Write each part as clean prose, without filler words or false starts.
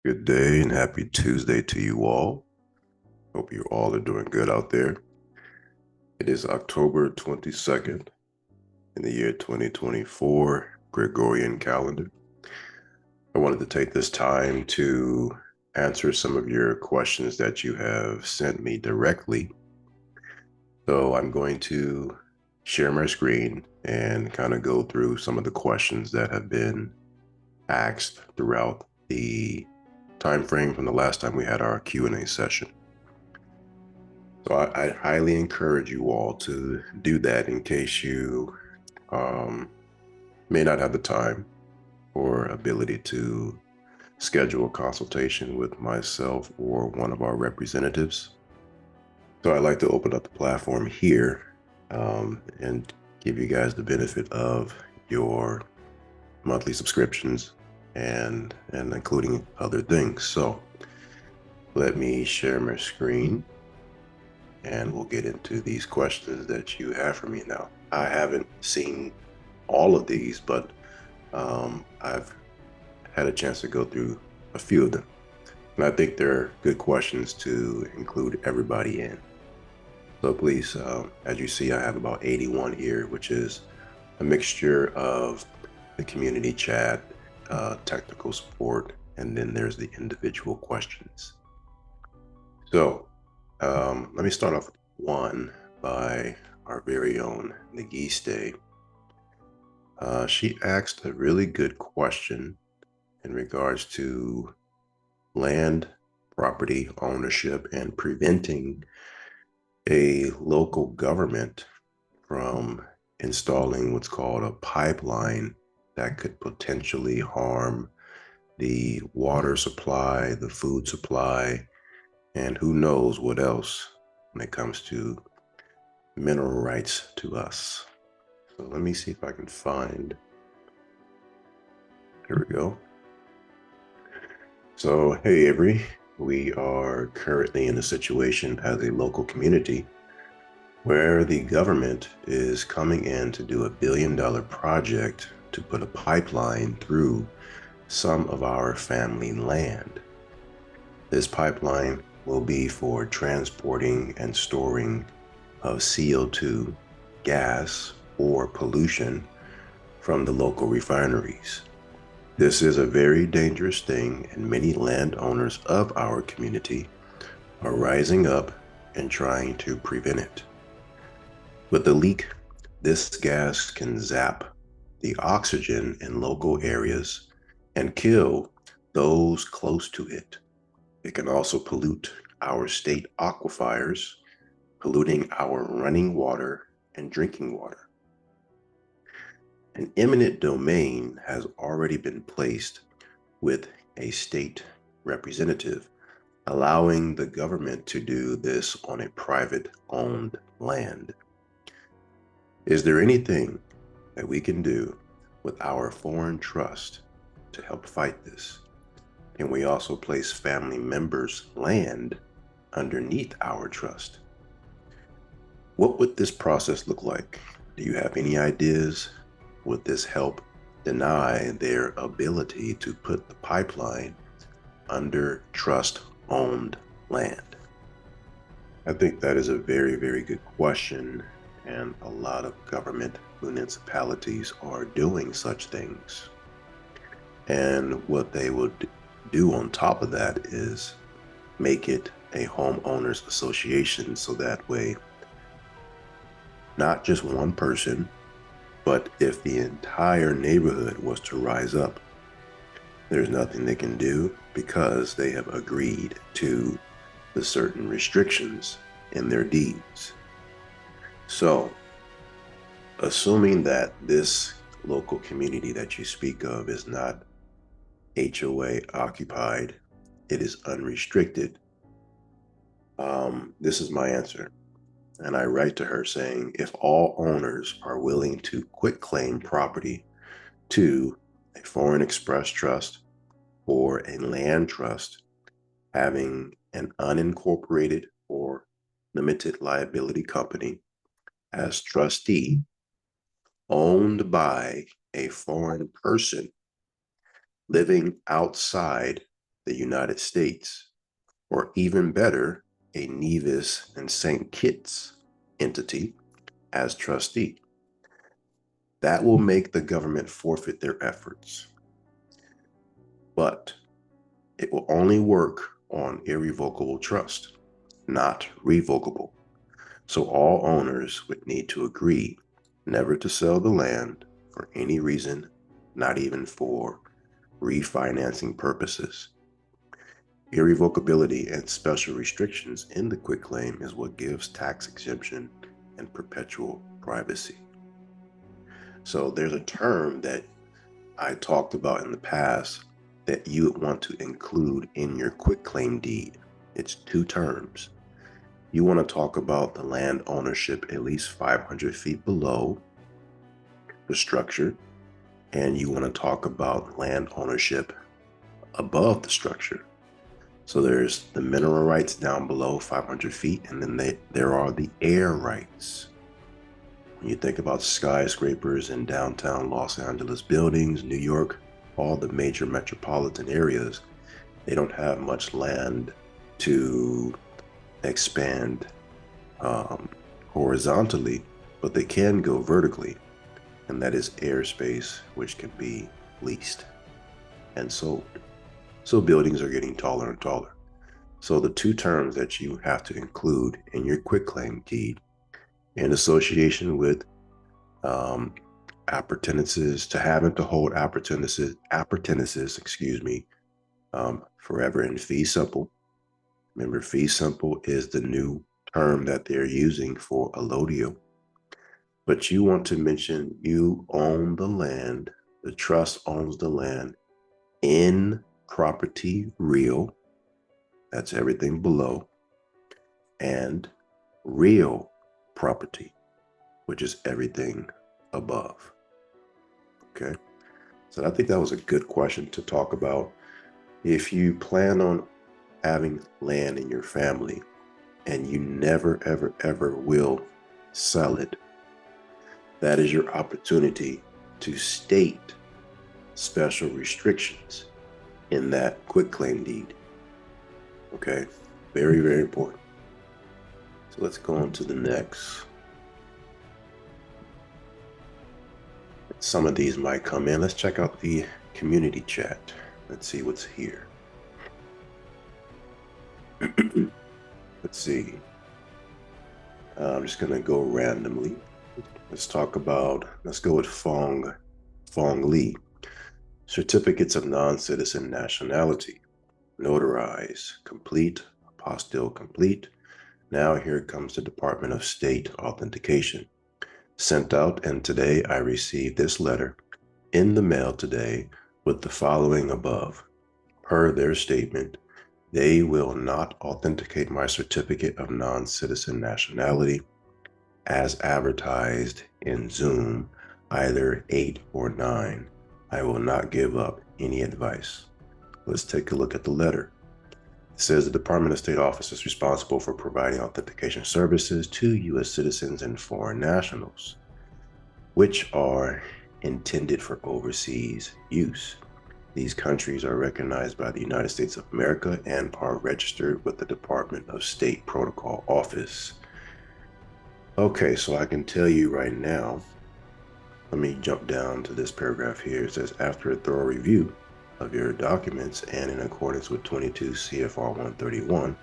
Good day and happy Tuesday to you all. Hope you all are doing good out there. It is October 22nd in the year 2024, Gregorian calendar. I wanted to take this time to answer some of your questions that you have sent me directly. So I'm going to share my screen and kind of go through some of the questions that have been asked throughout the time frame from the last time we had our Q&A session. So I highly encourage you all to do that in case you um, may not have the time or ability to schedule a consultation with myself or one of our representatives. So I'd like to open up the platform here and give you guys the benefit of your monthly subscriptions and including other things. So let me share my screen and we'll get into these questions that you have for me now. I haven't seen all of these, but I've had a chance to go through a few of them. And I think they're good questions to include everybody in. So please, as you see, I have about 81 here, which is a mixture of the community chat, technical support, and then there's the individual questions. So let me start off with one by our very own Nagiste. She asked a really good question in regards to land property ownership and preventing a local government from installing what's called a pipeline that could potentially harm the water supply, the food supply, and who knows what else when it comes to mineral rights to us. So let me see if I can find. Here we go. So, hey, Avery, we are currently in a situation as a local community where the government is coming in to do $1 billion project to put a pipeline through some of our family land. This pipeline will be for transporting and storing of CO2, gas, or pollution from the local refineries. This is a very dangerous thing, and many landowners of our community are rising up and trying to prevent it. With the leak, this gas can zap the oxygen in local areas and kill those close to it. It can also pollute our state aquifers, polluting our running water and drinking water. An eminent domain has already been placed with a state representative, allowing the government to do this on a private owned land. Is there anything that we can do with our foreign trust to help fight this? Can we also place family members' land underneath our trust? What would this process look like? Do you have any ideas? Would this help deny their ability to put the pipeline under trust-owned land? I think that is a very, very good question, and a lot of government municipalities are doing such things. And what they would do on top of that is make it a homeowners association, so that way not just one person, but if the entire neighborhood was to rise up, there's nothing they can do because they have agreed to the certain restrictions in their deeds. So, assuming that this local community that you speak of is not HOA occupied, it is unrestricted. This is my answer. And I write to her saying, if all owners are willing to quit claim property to a foreign express trust or a land trust having an unincorporated or limited liability company as trustee owned by a foreign person living outside the United States, or even better, a Nevis and St. Kitts entity as trustee. That will make the government forfeit their efforts. But it will only work on irrevocable trust, not revocable. So all owners would need to agree never to sell the land for any reason, not even for refinancing purposes. Irrevocability and special restrictions in the quitclaim is what gives tax exemption and perpetual privacy. So there's a term that I talked about in the past that you would want to include in your quitclaim deed. It's two terms. You want to talk about the land ownership at least 500 feet below the structure, and you want to talk about land ownership above the structure. So there's the mineral rights down below 500 feet, and then there are the air rights. When you think about skyscrapers in downtown Los Angeles buildings, New York, all the major metropolitan areas, they don't have much land to expand horizontally, but they can go vertically, and that is airspace, which can be leased and sold. So buildings are getting taller and taller. So the two terms that you have to include in your quitclaim deed in association with appurtenances, to having to hold appurtenances, forever in fee simple. Remember, fee simple is the new term that they're using for allodial. But you want to mention you own the land, the trust owns the land in property real, that's everything below, and real property, which is everything above. Okay, so I think that was a good question to talk about. If you plan on having land in your family and you never, ever, ever will sell it, that is your opportunity to state special restrictions in that quitclaim deed. Okay, very, very important. So let's go on to the next. Some of these might come in. Let's check out the community chat. Let's see what's here. Let's see. I'm just gonna go randomly. Let's go with Fong Lee. Certificates of non-citizen nationality. Notarize, complete, apostille complete. Now here comes the Department of State authentication. Sent out, and today I received this letter in the mail today with the following above. Per their statement, they will not authenticate my certificate of non-citizen nationality as advertised in Zoom, either 8 or 9. I will not give up any advice. Let's take a look at the letter. It says the Department of State office is responsible for providing authentication services to U.S. citizens and foreign nationals, which are intended for overseas use. These countries are recognized by the United States of America and are registered with the Department of State Protocol Office. Okay, so I can tell you right now, let me jump down to this paragraph here. It says, after a thorough review of your documents and in accordance with 22 CFR 131,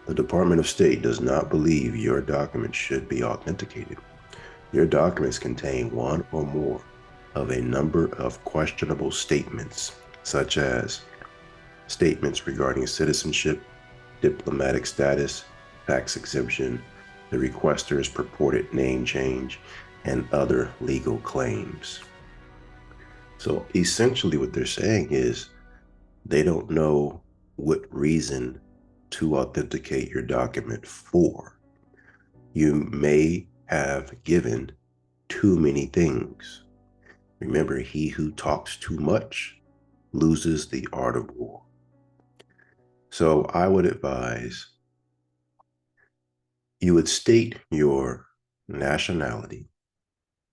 the Department of State does not believe your documents should be authenticated. Your documents contain one or more of a number of questionable statements, such as statements regarding citizenship, diplomatic status, tax exemption, the requester's purported name change, and other legal claims. So essentially what they're saying is they don't know what reason to authenticate your document for. You may have given too many things. Remember, he who talks too much loses the art of war. So I would advise you would state your nationality.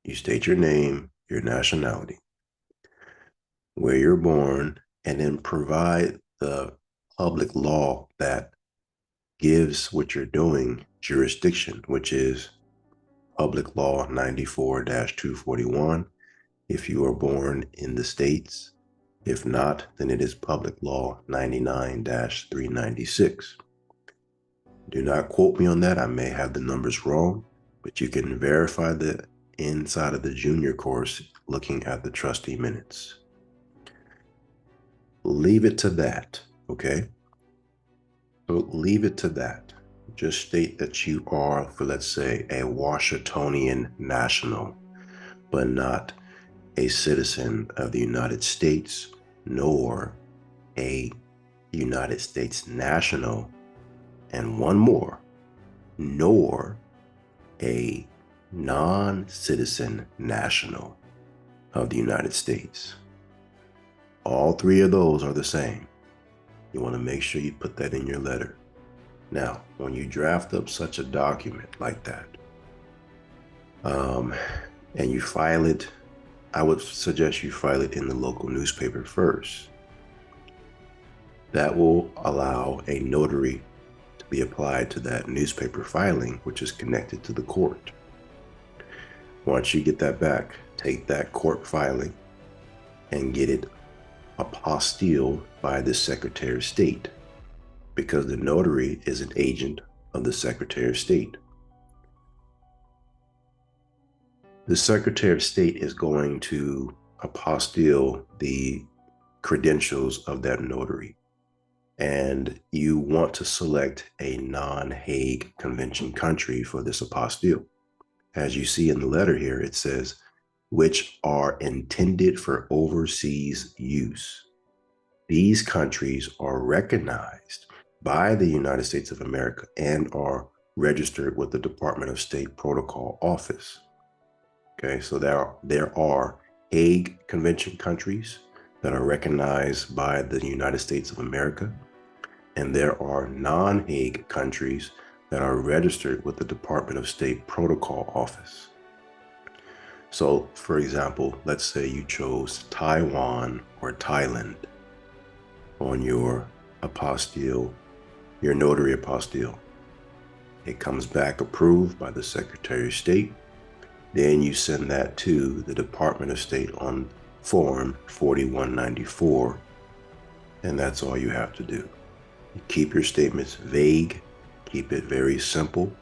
You state your name, your nationality, where you're born, and then provide the public law that gives what you're doing jurisdiction, which is Public Law 94-241 if you are born in the States. If not, then it is Public Law 99-396. Do not quote me on that. I may have the numbers wrong, but you can verify that inside of the junior course looking at the trustee minutes. Leave it to that, okay? So leave it to that. Just state that you are, for let's say, a Washingtonian national, but not a citizen of the United States, nor a United States national, and one more, nor a non-citizen national of the United States. All three of those are the same. You want to make sure you put that in your letter. Now, when you draft up such a document like that, and you file it, I would suggest you file it in the local newspaper first. That will allow a notary to be applied to that newspaper filing, which is connected to the court. Once you get that back, take that court filing and get it apostilled by the Secretary of State, because the notary is an agent of the Secretary of State. The Secretary of State is going to apostille the credentials of that notary, and you want to select a non-Hague Convention country for this apostille. As you see in the letter here, it says, which are intended for overseas use. These countries are recognized by the United States of America and are registered with the Department of State Protocol Office. Okay, so there are Hague Convention countries that are recognized by the United States of America, and there are non-Hague countries that are registered with the Department of State Protocol Office. So, for example, let's say you chose Taiwan or Thailand on your apostille, your notary apostille. It comes back approved by the Secretary of State. Then you send that to the Department of State on Form 4194, and that's all you have to do. You keep your statements vague, keep it very simple.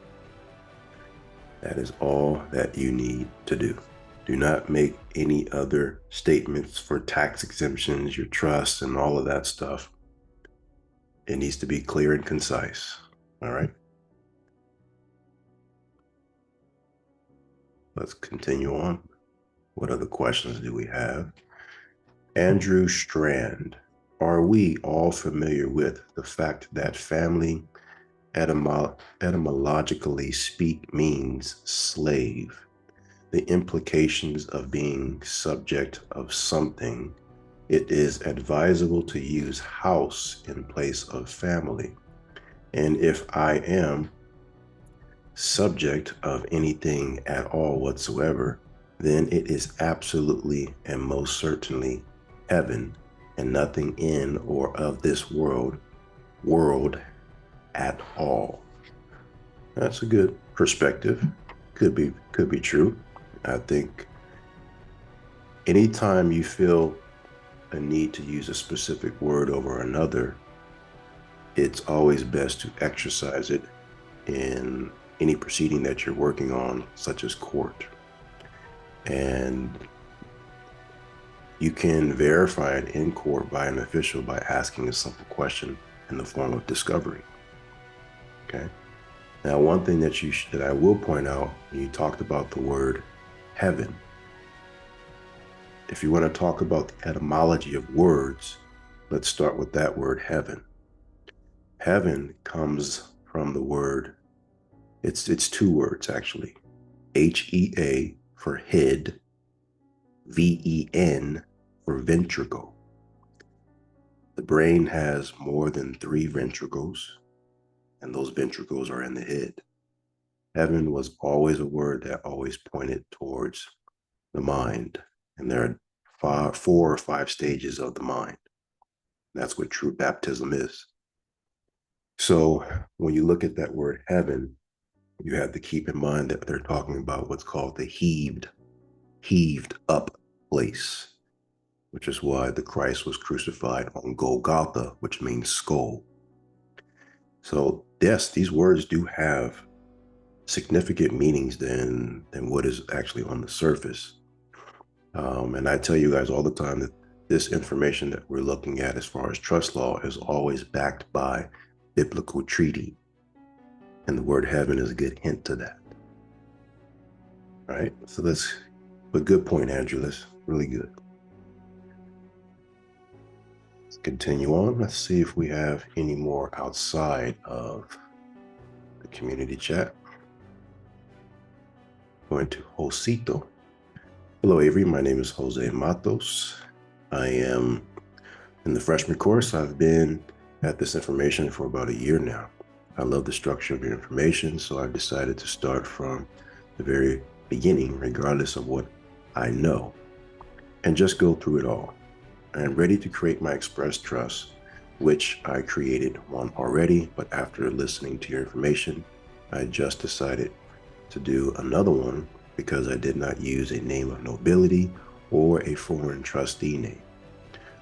That is all that you need to do. Do not make any other statements for tax exemptions, your trusts, and all of that stuff. It needs to be clear and concise. All right. Let's continue on. What other questions do we have? Andrew Strand. Are we all familiar with the fact that family etymologically speak means slave? The implications of being subject of something, it is advisable to use house in place of family. And if I am subject of anything at all whatsoever, then it is absolutely and most certainly heaven and nothing in or of this world at all. That's a good perspective. Could be true. I think anytime you feel a need to use a specific word over another, it's always best to exercise it in any proceeding that you're working on, such as court. And you can verify it in court by an official by asking a simple question in the form of discovery. Okay. Now, one thing that I will point out, you talked about the word heaven. If you want to talk about the etymology of words, let's start with that word heaven. Heaven comes from the word, it's two words actually. H-E-A for head, V-E-N for ventricle. The brain has more than 3 ventricles, and those ventricles are in the head. Heaven was always a word that always pointed towards the mind, and there are 4 or 5 stages of the mind. That's what true baptism is. So when you look at that word heaven, you have to keep in mind that they're talking about what's called the heaved up place, which is why the Christ was crucified on Golgotha, which means skull. So yes, these words do have significant meanings than what is actually on the surface. And I tell you guys all the time that this information that we're looking at as far as trust law is always backed by biblical treaty. And the word heaven is a good hint to that. All right. So that's a good point, Andrew. That's really good. Let's continue on. Let's see if we have any more outside of the community chat. Going to Josito. Hello, Avery. My name is Jose Matos. I am in the freshman course. I've been at this information for about a year now. I love the structure of your information, so I've decided to start from the very beginning, regardless of what I know, and just go through it all. I am ready to create my express trust, which I created one already, but after listening to your information, I just decided to do another one because I did not use a name of nobility or a foreign trustee name.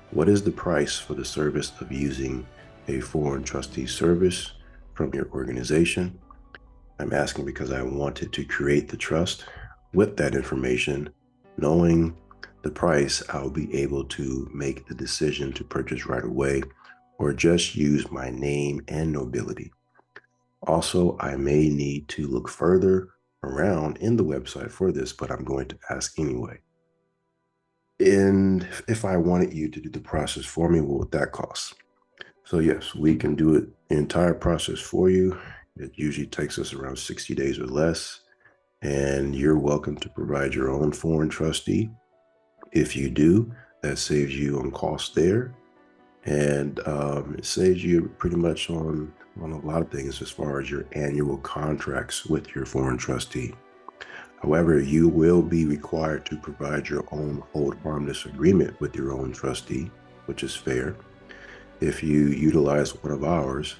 What is the price for the service of using a foreign trustee service from your organization? I'm asking because I wanted to create the trust with that information. Knowing the price, I'll be able to make the decision to purchase right away or just use my name and nobility. Also, I may need to look further around in the website for this, but I'm going to ask anyway. And if I wanted you to do the process for me, what would that cost? So yes, we can do it the entire process for you. It usually takes us around 60 days or less. And you're welcome to provide your own foreign trustee. If you do, that saves you on cost there. And it saves you pretty much on a lot of things as far as your annual contracts with your foreign trustee. However, you will be required to provide your own hold harmless agreement with your own trustee, which is fair. If you utilize one of ours,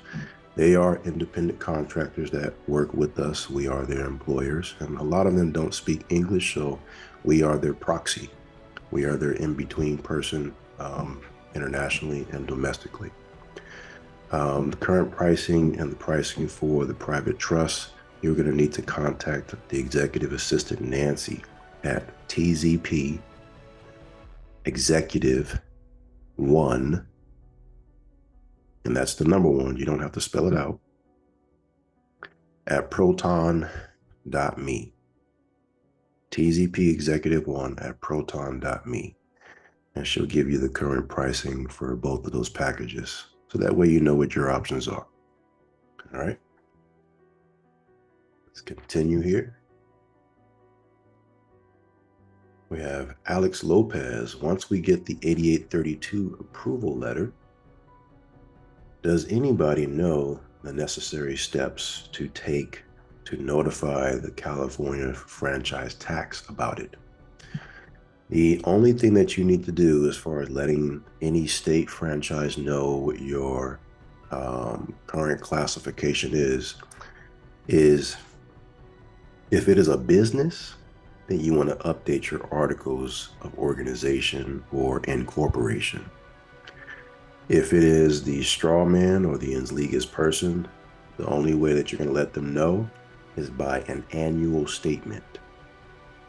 they are independent contractors that work with us. We are their employers, and a lot of them don't speak English, so we are their proxy. We are their in-between person internationally and domestically. The current pricing and the pricing for the private trust, you're going to need to contact the executive assistant, Nancy, at TZP Executive 1, and that's the number one. You don't have to spell it out, at proton.me. TZP Executive 1 at proton.me. And she'll give you the current pricing for both of those packages. So that way you know what your options are. All right. Let's continue here. We have Alex Lopez. Once we get the 8832 approval letter, does anybody know the necessary steps to take to notify the California franchise tax about it? The only thing that you need to do as far as letting any state franchise know what your current classification is if it is a business, then you want to update your articles of organization or incorporation. If it is the straw man or the ens legis person, the only way that you're going to let them know is by an annual statement.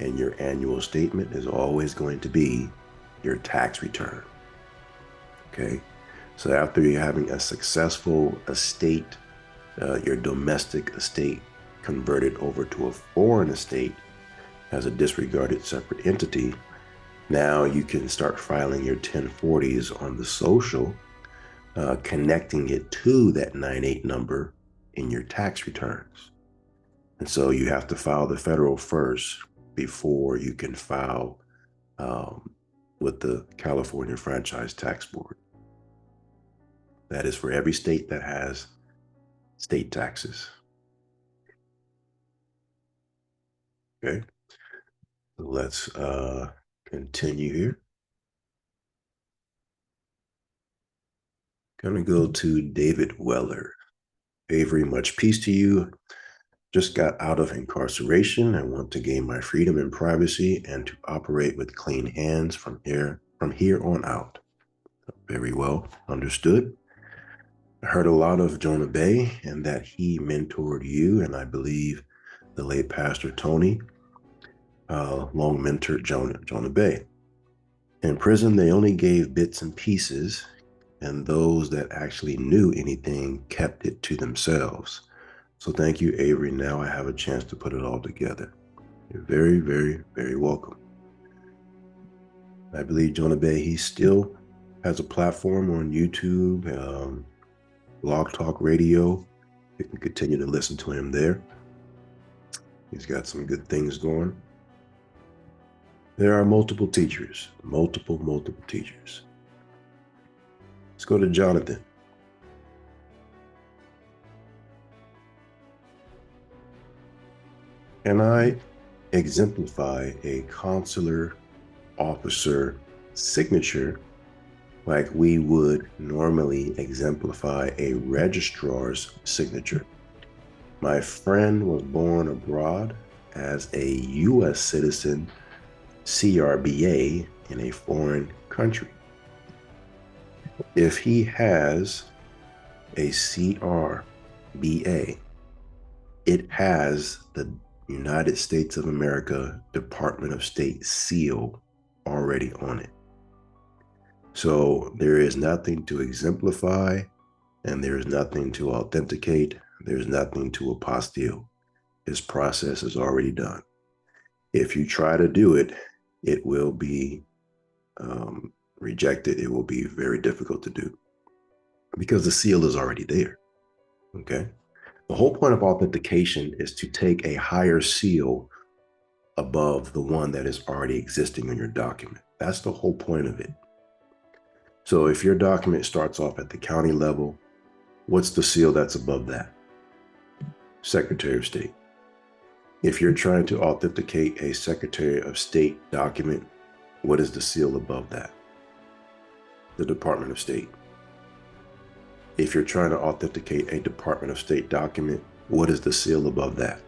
And your annual statement is always going to be your tax return. Okay. So after you're having a successful estate, your domestic estate converted over to a foreign estate as a disregarded separate entity, now you can start filing your 1040s on the social, connecting it to that 98 number in your tax returns. And so you have to file the federal first before you can file with the California Franchise Tax Board. That is for every state that has state taxes. Okay, so let's continue here. Gonna go to David Weller. Avery, much peace to you. Just got out of incarceration and want to gain my freedom and privacy and to operate with clean hands from here on out. Very well understood. I heard a lot of Jonah Bay and that he mentored you, and I believe the late Pastor Tony long mentored Jonah Bay. In prison, they only gave bits and pieces, and those that actually knew anything kept it to themselves. So thank you, Avery. Now I have a chance to put it all together. You're very, very, very welcome. I believe Jonah Bay, he still has a platform on YouTube, Blog Talk Radio. You can continue to listen to him there. He's got some good things going. There are multiple teachers, multiple teachers. Let's go to Jonathan. Can I exemplify a consular officer signature like we would normally exemplify a registrar's signature? My friend was born abroad as a U.S. citizen, CRBA, in a foreign country. If he has a CRBA, it has the United States of America Department of State seal already on it. So there is nothing to exemplify, and there is nothing to authenticate. There's nothing to apostille. His process is already done. If you try to do it, it will be rejected. It will be very difficult to do because the seal is already there. Okay. The whole point of authentication is to take a higher seal above the one that is already existing in your document. That's the whole point of it. So if your document starts off at the county level, what's the seal that's above that? Secretary of State. If you're trying to authenticate a Secretary of State document, what is the seal above that? The Department of State. If you're trying to authenticate a Department of State document, what is the seal above that?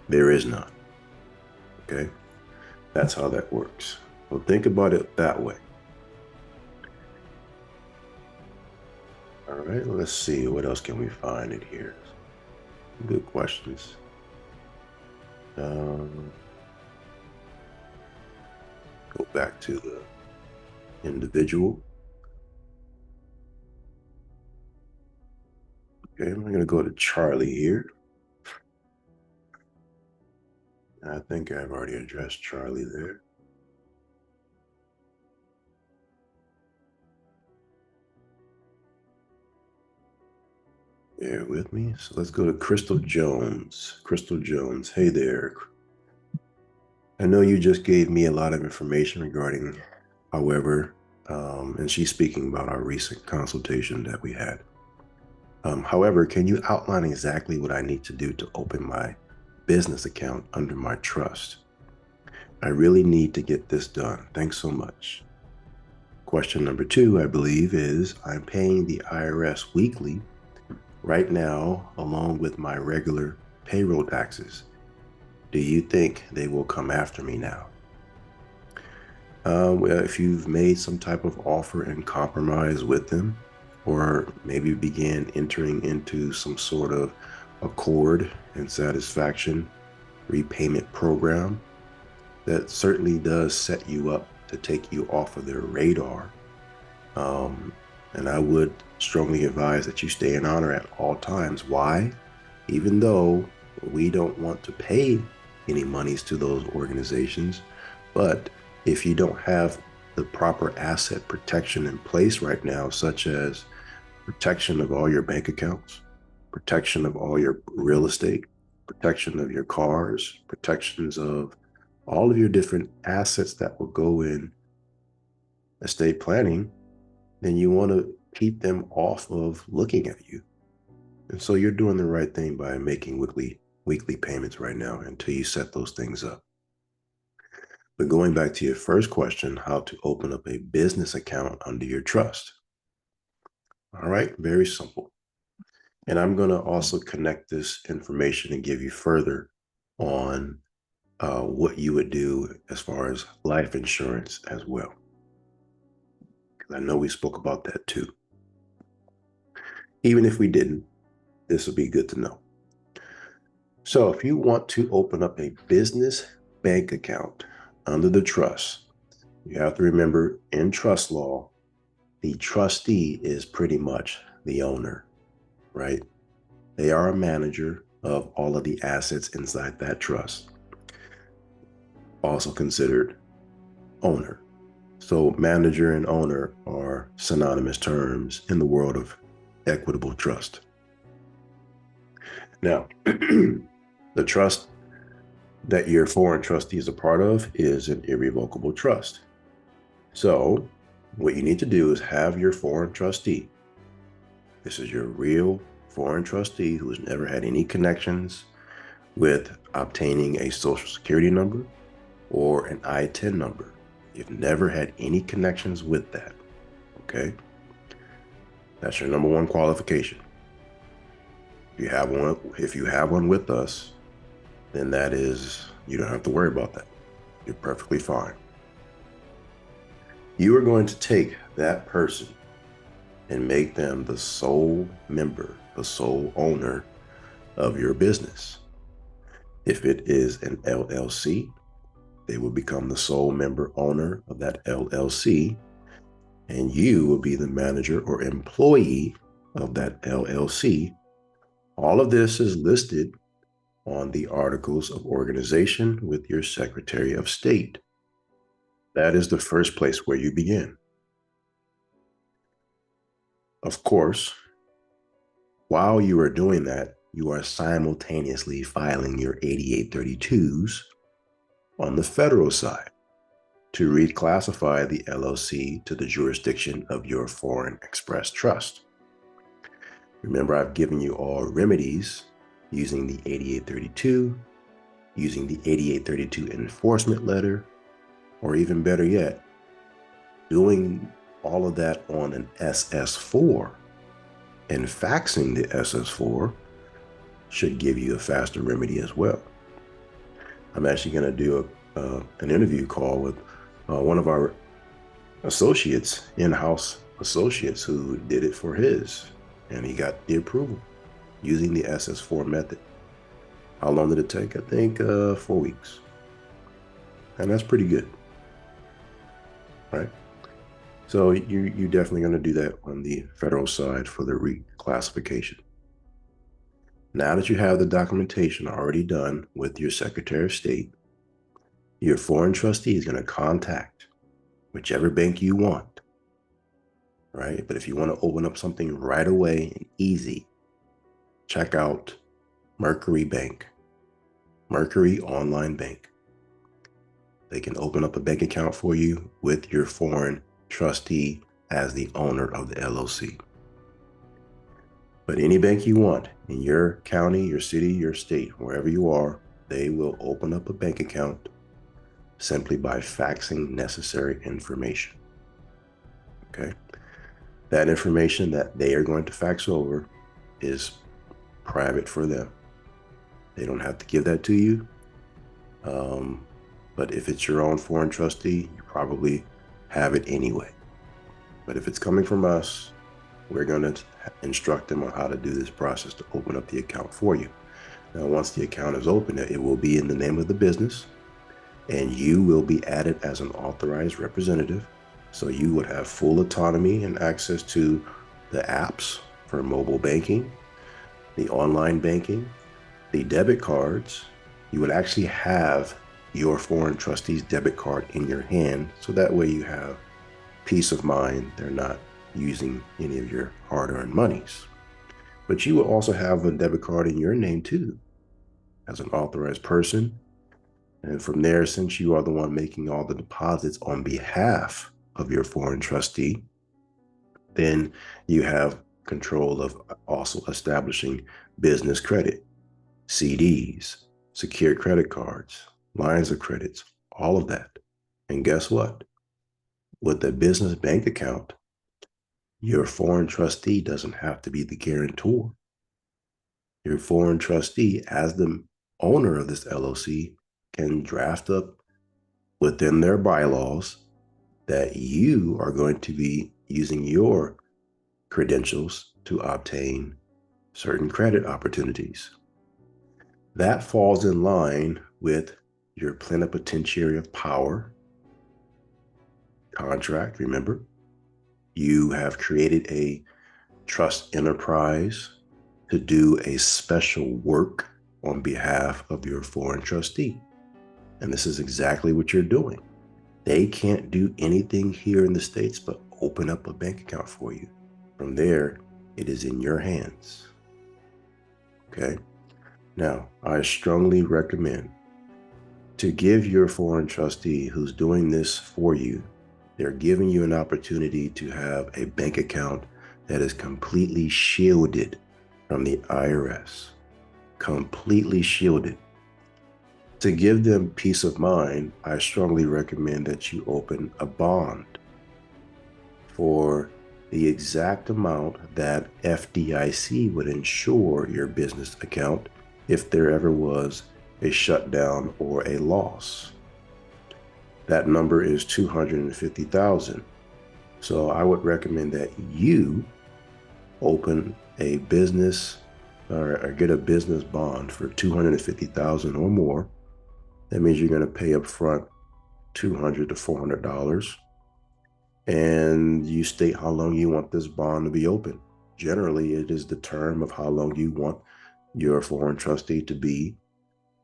There is none. Okay? That's how that works. So think about it that way. All right, let's see. What else can we find in here? Good questions. Go back to the individual. Okay, I'm going to go to Charlie here. I think I've already addressed Charlie there. Bear with me. So let's go to Crystal Jones. Crystal Jones, hey there. I know you just gave me a lot of information regarding, however, and she's speaking about our recent consultation that we had. However, can you outline exactly what I need to do to open my business account under my trust? I really need to get this done. Thanks so much. Question number 2, I believe, is I'm paying the IRS weekly right now, along with my regular payroll taxes. Do you think they will come after me now? Well, if you've made some type of offer and compromise with them, or maybe begin entering into some sort of accord and satisfaction repayment program, that certainly does set you up to take you off of their radar. And I would strongly advise that you stay in honor at all times. Why? Even though we don't want to pay any monies to those organizations, but if you don't have the proper asset protection in place right now, such as protection of all your bank accounts, protection of all your real estate, protection of your cars, protections of all of your different assets that will go in estate planning, then you want to keep them off of looking at you. And so you're doing the right thing by making weekly payments right now until you set those things up. But going back to your first question, how to open up a business account under your trust. All right, very simple. And I'm going to also connect this information and give you further on what you would do as far as life insurance as well. Because I know we spoke about that too. Even if we didn't, this would be good to know. So if you want to open up a business bank account under the trust, you have to remember in trust law, the trustee is pretty much the owner, right? They are a manager of all of the assets inside that trust, also considered owner. So manager and owner are synonymous terms in the world of equitable trust. Now, the trust that your foreign trustee is a part of is an irrevocable trust. So what you need to do is have your foreign trustee. This is your real foreign trustee who has never had any connections with obtaining a social security number or an I-10 number. You've never had any connections with that, okay? That's your number one qualification. If you have one with us, then that is, you don't have to worry about that. You're perfectly fine. You are going to take that person and make them the sole member, the sole owner of your business. If it is an LLC, they will become the sole member owner of that LLC, and you will be the manager or employee of that LLC. All of this is listed on the Articles of Organization with your Secretary of State. That is the first place where you begin. Of course, while you are doing that, you are simultaneously filing your 8832s on the federal side to reclassify the LLC to the jurisdiction of your foreign express trust. Remember, I've given you all remedies using the 8832, using the 8832 enforcement letter, or even better yet, doing all of that on an SS4 and faxing the SS4 should give you a faster remedy as well. I'm actually going to do an interview call with one of our associates, in-house associates, who did it for his, and he got the approval using the SS4 method. How long did it take? I think 4 weeks. And that's pretty good, right? So you're definitely going to do that on the federal side for the reclassification. Now that you have the documentation already done with your Secretary of State, your foreign trustee is going to contact whichever bank you want, right? But if you want to open up something right away and easy, check out Mercury Bank, Mercury Online Bank. They can open up a bank account for you with your foreign trustee as the owner of the LLC. But any bank you want in your county, your city, your state, wherever you are, they will open up a bank account simply by faxing necessary information. Okay? That information that they are going to fax over is private for them. They don't have to give that to you. But if it's your own foreign trustee, you probably have it anyway. But if it's coming from us, we're going to instruct them on how to do this process to open up the account for you. Now, once the account is open, it will be in the name of the business, and you will be added as an authorized representative. So you would have full autonomy and access to the apps for mobile banking, the online banking, the debit cards. You would actually have your foreign trustee's debit card in your hand, so that way you have peace of mind. They're not using any of your hard-earned monies. But you will also have a debit card in your name too, as an authorized person. And from there, since you are the one making all the deposits on behalf of your foreign trustee, then you have control of also establishing business credit, CDs, secured credit cards, lines of credits, all of that. And guess what? With a business bank account, your foreign trustee doesn't have to be the guarantor. Your foreign trustee, as the owner of this LLC, can draft up within their bylaws that you are going to be using your credentials to obtain certain credit opportunities. That falls in line with your plenipotentiary of power contract. Remember, you have created a trust enterprise to do a special work on behalf of your foreign trustee. And this is exactly what you're doing. They can't do anything here in the States but open up a bank account for you. From there, it is in your hands. Okay? Now, I strongly recommend to give your foreign trustee who's doing this for you, they're giving you an opportunity to have a bank account that is completely shielded from the IRS. Completely shielded. To give them peace of mind, I strongly recommend that you open a bond for the exact amount that FDIC would insure your business account if there ever was a shutdown or a loss. That number is $250,000. So I would recommend that you open a business or get a business bond for $250,000 or more. That means you're going to pay up front $200 to $400, and you state how long you want this bond to be open. Generally, it is the term of how long you want your foreign trustee to be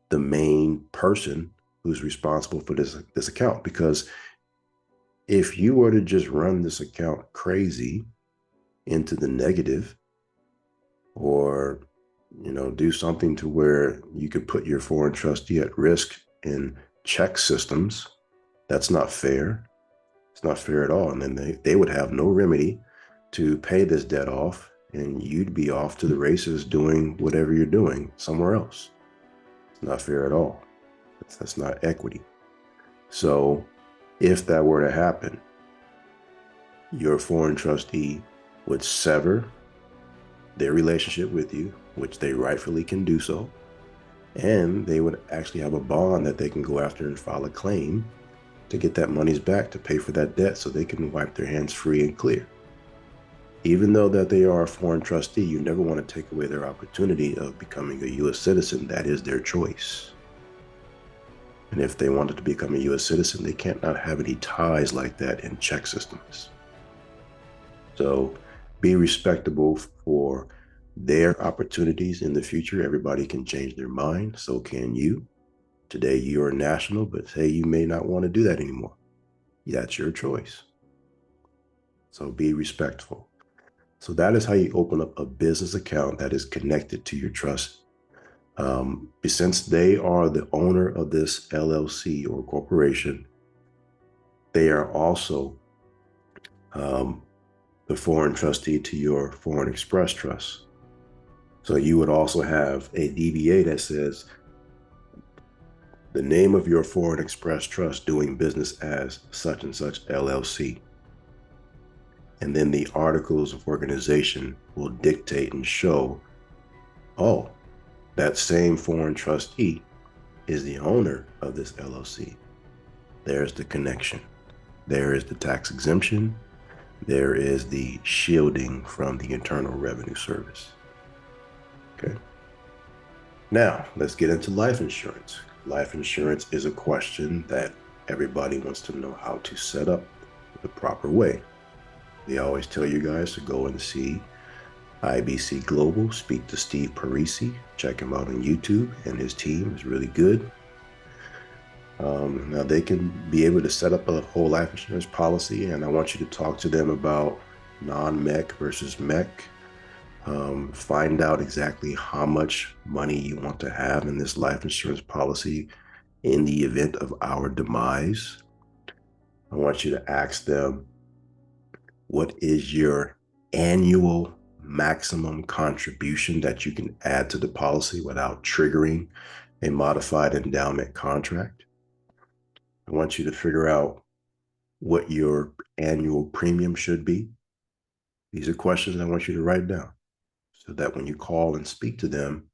the main person who's responsible for this account. Because if you were to just run this account crazy into the negative, or do something to where you could put your foreign trustee at risk in check systems, that's not fair. It's not fair at all. And then they would have no remedy to pay this debt off, and you'd be off to the races doing whatever you're doing somewhere else. It's not fair at all. That's not equity. So if that were to happen, your foreign trustee would sever their relationship with you, which they rightfully can do so, and they would actually have a bond that they can go after and file a claim to get that money's back to pay for that debt, so they can wipe their hands free and clear. Even though that they are a foreign trustee, you never want to take away their opportunity of becoming a U.S. citizen. That is their choice. And if they wanted to become a U.S. citizen, they can't not have any ties like that in check systems. So be respectable for their opportunities in the future. Everybody can change their mind. So can you. Today you're a national, but hey, you may not want to do that anymore. That's your choice. So be respectful. So that is how you open up a business account that is connected to your trust. Since they are the owner of this LLC or corporation, they are also the foreign trustee to your Foreign Express Trust. So you would also have a DBA that says the name of your Foreign Express Trust doing business as such and such LLC. And then the articles of organization will dictate and show, oh, that same foreign trustee is the owner of this LLC. There's the connection. There is the tax exemption. There is the shielding from the Internal Revenue Service. Okay. Now, let's get into life insurance. Life insurance is a question that everybody wants to know how to set up the proper way. They always tell you guys to go and see IBC Global, speak to Steve Parisi, check him out on YouTube, and his team is really good. Now they can be able to set up a whole life insurance policy, and I want you to talk to them about non-MEC versus MEC. Find out exactly how much money you want to have in this life insurance policy in the event of our demise. I want you to ask them, what is your annual maximum contribution that you can add to the policy without triggering a modified endowment contract? I want you to figure out what your annual premium should be. These are questions I want you to write down so that when you call and speak to them,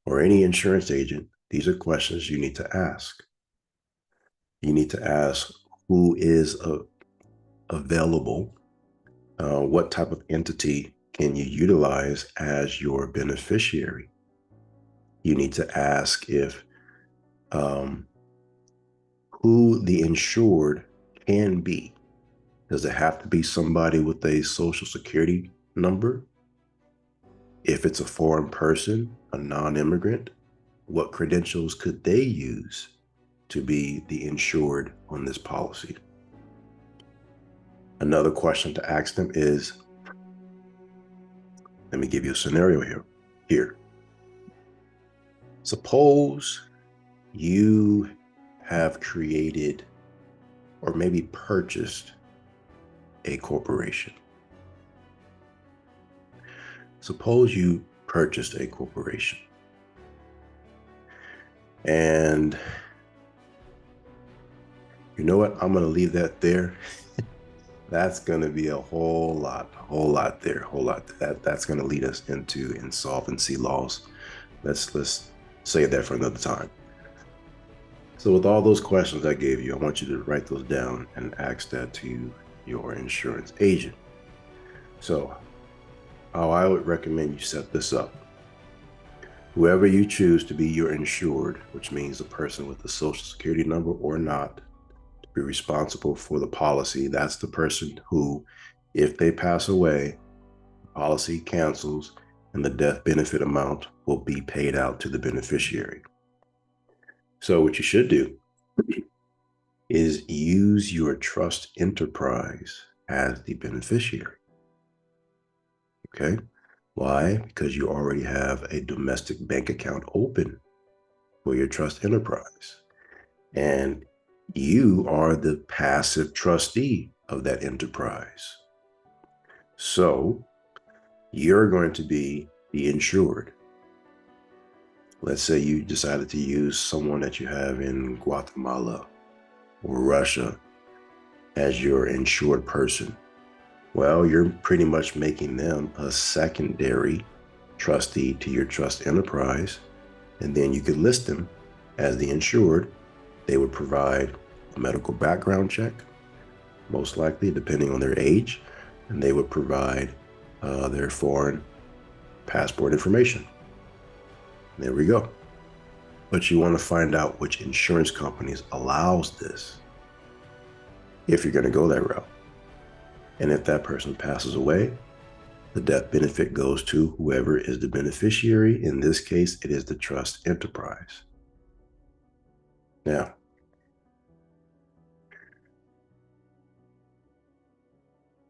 or any insurance agent, these are questions you need to ask. You need to ask who is available, what type of entity can you utilize as your beneficiary. You need to ask if who the insured can be. Does it have to be somebody with a social security number? If it's a foreign person, a non-immigrant, what credentials could they use to be the insured on this policy? Another question to ask them is, let me give you a scenario here. Suppose you have created or maybe purchased a corporation. Suppose you purchased a corporation and you know what? I'm going to leave that there. That's going to be a whole lot there, That's going to lead us into insolvency laws. Let's save that for another time. So with all those questions I gave you, I want you to write those down and ask that to your insurance agent. So how I would recommend you set this up. Whoever you choose to be your insured, which means the person with the social security number or not, to be responsible for the policy, that's the person who, if they pass away, the policy cancels and the death benefit amount will be paid out to the beneficiary. So what you should do is use your trust enterprise as the beneficiary. Okay? Why? Because you already have a domestic bank account open for your trust enterprise. And you are the passive trustee of that enterprise. So you're going to be the insured. Let's say you decided to use someone that you have in Guatemala or Russia as your insured person. Well, you're pretty much making them a secondary trustee to your trust enterprise, and then you could list them as the insured. They would provide a medical background check, most likely, depending on their age, and they would provide their foreign passport information. There we go. But you want to find out which insurance companies allows this if you're going to go that route. And if that person passes away, the death benefit goes to whoever is the beneficiary. In this case, it is the trust enterprise. Now,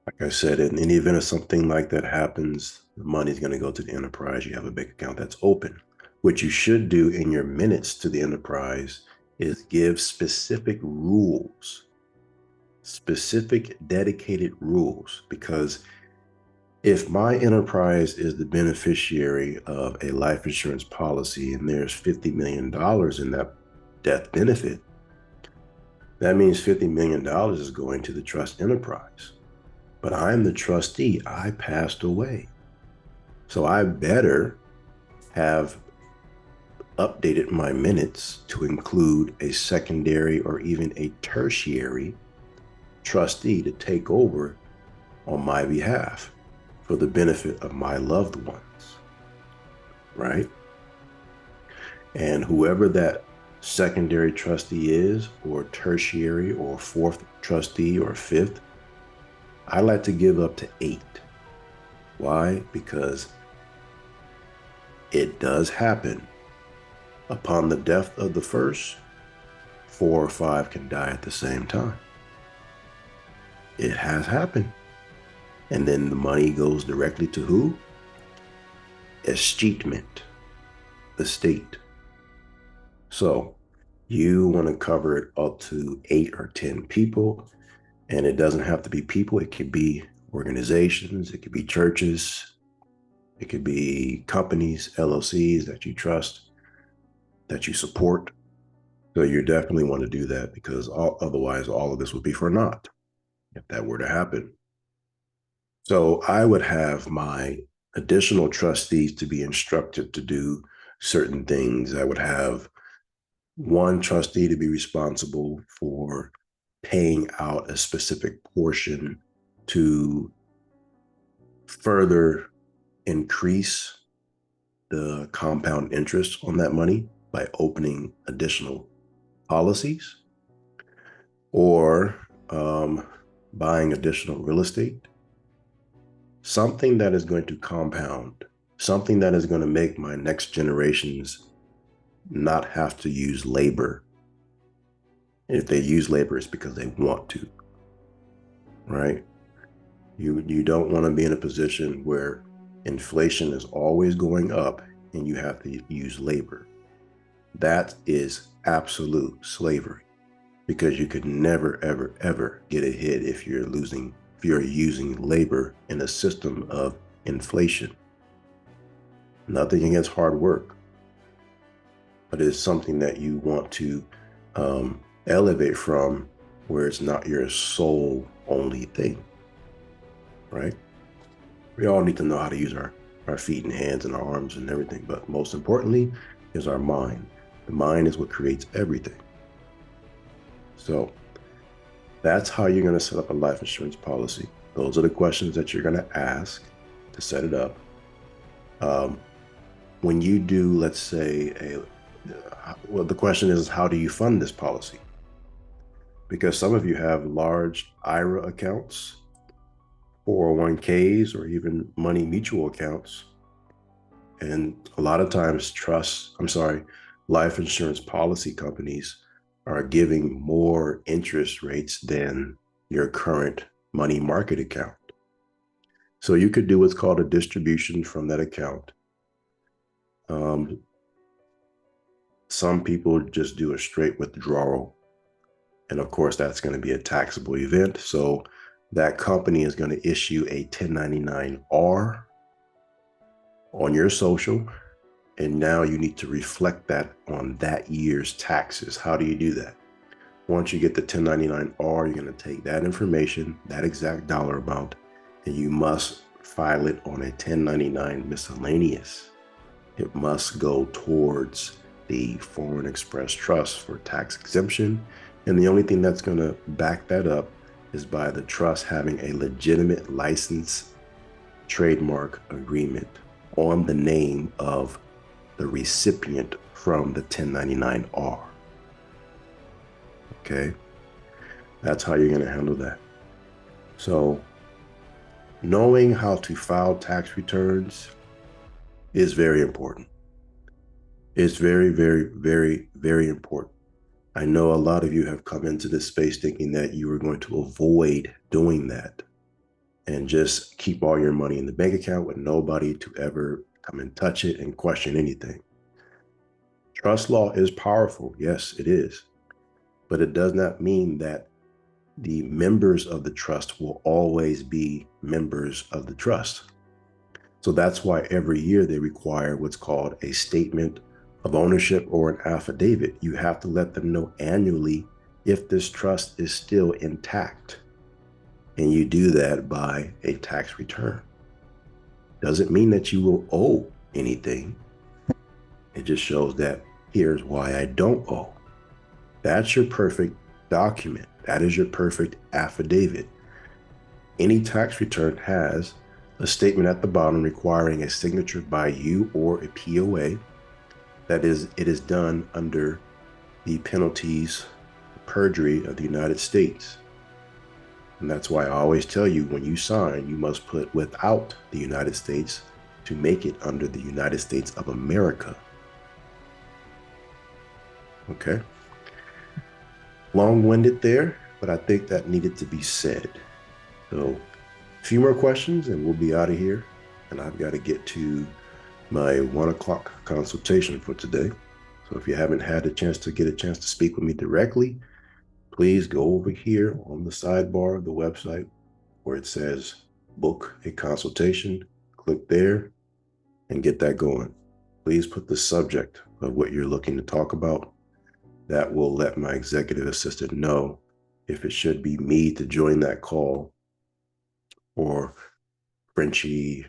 like I said, in any event of something like that happens, the money is going to go to the enterprise. You have a bank account that's open. What you should do in your minutes to the enterprise is give specific rules, specific dedicated rules, because if my enterprise is the beneficiary of a life insurance policy and there's $50 million in that death benefit, that means $50 million is going to the trust enterprise. But I'm the trustee. I passed away. So I better have updated my minutes to include a secondary or even a tertiary trustee to take over on my behalf for the benefit of my loved ones, right? And whoever that secondary trustee is, or tertiary, or fourth trustee, or fifth, I like to give up to 8. Why? Because it does happen. Upon the death of the first, 4 or 5 can die at the same time. It has happened. And then the money goes directly to who? Escheatment, the state. So you want to cover it up to 8 or 10 people. And it doesn't have to be people. It could be organizations. It could be churches. It could be companies, LLCs that you trust, that you support. So you definitely want to do that, because otherwise all of this would be for naught if that were to happen. So I would have my additional trustees to be instructed to do certain things. I would have one trustee to be responsible for paying out a specific portion to further increase the compound interest on that money by opening additional policies or buying additional real estate, something that is going to compound, something that is going to make my next generations not have to use labor. And if they use labor, it's because they want to, right? You don't want to be in a position where inflation is always going up and you have to use labor. That is absolute slavery, because you could never, ever, ever get ahead if you're using labor in a system of inflation. Nothing against hard work, but it's something that you want to elevate from, where it's not your sole only thing, right? We all need to know how to use our feet and hands and our arms and everything, but most importantly is our mind. The mind is what creates everything. So that's how you're going to set up a life insurance policy. Those are the questions that you're going to ask to set it up. When you do, let's say, well, the question is, how do you fund this policy? Because some of you have large IRA accounts, 401ks, or even money mutual accounts. And a lot of times life insurance policy companies are giving more interest rates than your current money market account. So you could do what's called a distribution from that account. Some people just do a straight withdrawal. And of course, that's going to be a taxable event. So that company is going to issue a 1099-R on your social. And now you need to reflect that on that year's taxes. How do you do that? Once you get the 1099-R, you're going to take that information, that exact dollar amount, and you must file it on a 1099 miscellaneous. It must go towards the Foreign Express Trust for tax exemption. And the only thing that's going to back that up is by the trust having a legitimate license trademark agreement on the name of the recipient from the 1099-R. Okay, that's how you're going to handle that. So knowing how to file tax returns is very important. It's very, very, very, very important. I know a lot of you have come into this space thinking that you were going to avoid doing that and just keep all your money in the bank account with nobody to ever come and touch it and question anything. Trust law is powerful. Yes, it is. But it does not mean that the members of the trust will always be members of the trust. So that's why every year they require what's called a statement of ownership or an affidavit. You have to let them know annually if this trust is still intact. And you do that by a tax return. Doesn't mean that you will owe anything. It just shows that here's why I don't owe. That's your perfect document. That is your perfect affidavit. Any tax return has a statement at the bottom requiring a signature by you or a POA. That is, it is done under the penalties of perjury of the United States. And that's why I always tell you, when you sign, you must put without the United States to make it under the United States of America. Okay. Long-winded there, but I think that needed to be said. So a few more questions and we'll be out of here. And I've got to get to my 1 o'clock consultation for today. So if you haven't had a chance to speak with me directly, please go over here on the sidebar of the website where it says book a consultation. Click there and get that going. Please put the subject of what you're looking to talk about. That will let my executive assistant know if it should be me to join that call, or Frenchie,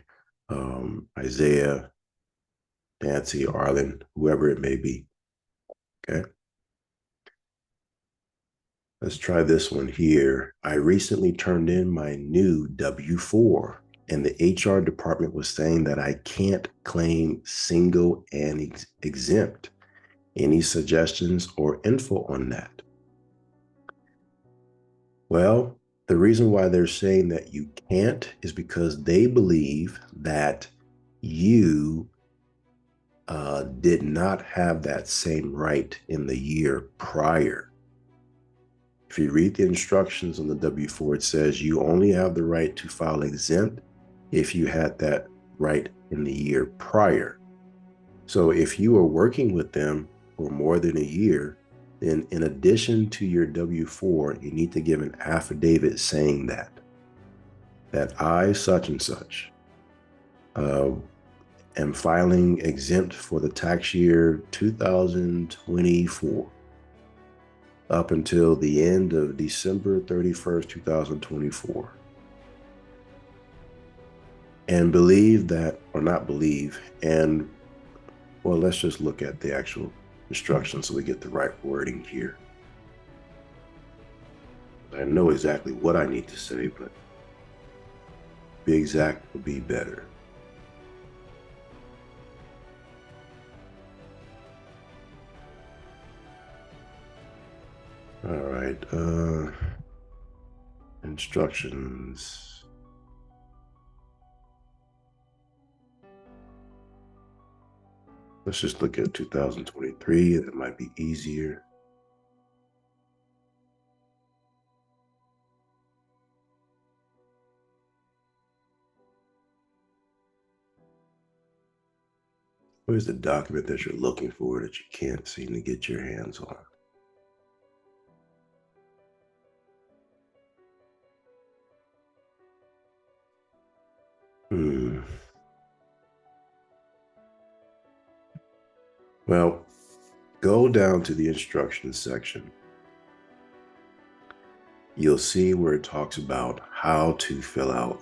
Isaiah, Nancy, Arlen, whoever it may be. Okay. Let's try this one here. I recently turned in my new W-4, and the HR department was saying that I can't claim single and exempt. Any suggestions or info on that? Well, the reason why they're saying that you can't is because they believe that you did not have that same right in the year prior. If you read the instructions on the W-4, it says you only have the right to file exempt if you had that right in the year prior. So if you are working with them for more than a year, then in addition to your W-4, you need to give an affidavit saying that I, such and such, uh, am filing exempt for the tax year 2024 up until the end of December 31st, 2024. And believe that, or not believe, and well, let's just look at the actual instructions so we get the right wording here. I know exactly what I need to say, but be exact would be better. All right, instructions. Let's just look at 2023. That might be easier. Where's the document that you're looking for that you can't seem to get your hands on? Well, go down to the instructions section. You'll see where it talks about how to fill out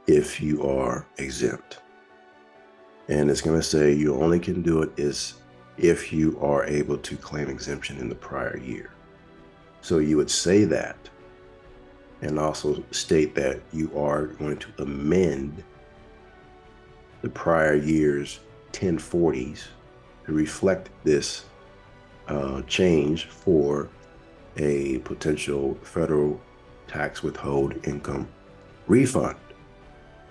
if you are exempt. And it's going to say you only can do it is if you are able to claim exemption in the prior year. So you would say that and also state that you are going to amend the prior year's 1040s to reflect this change for a potential federal tax withhold income refund.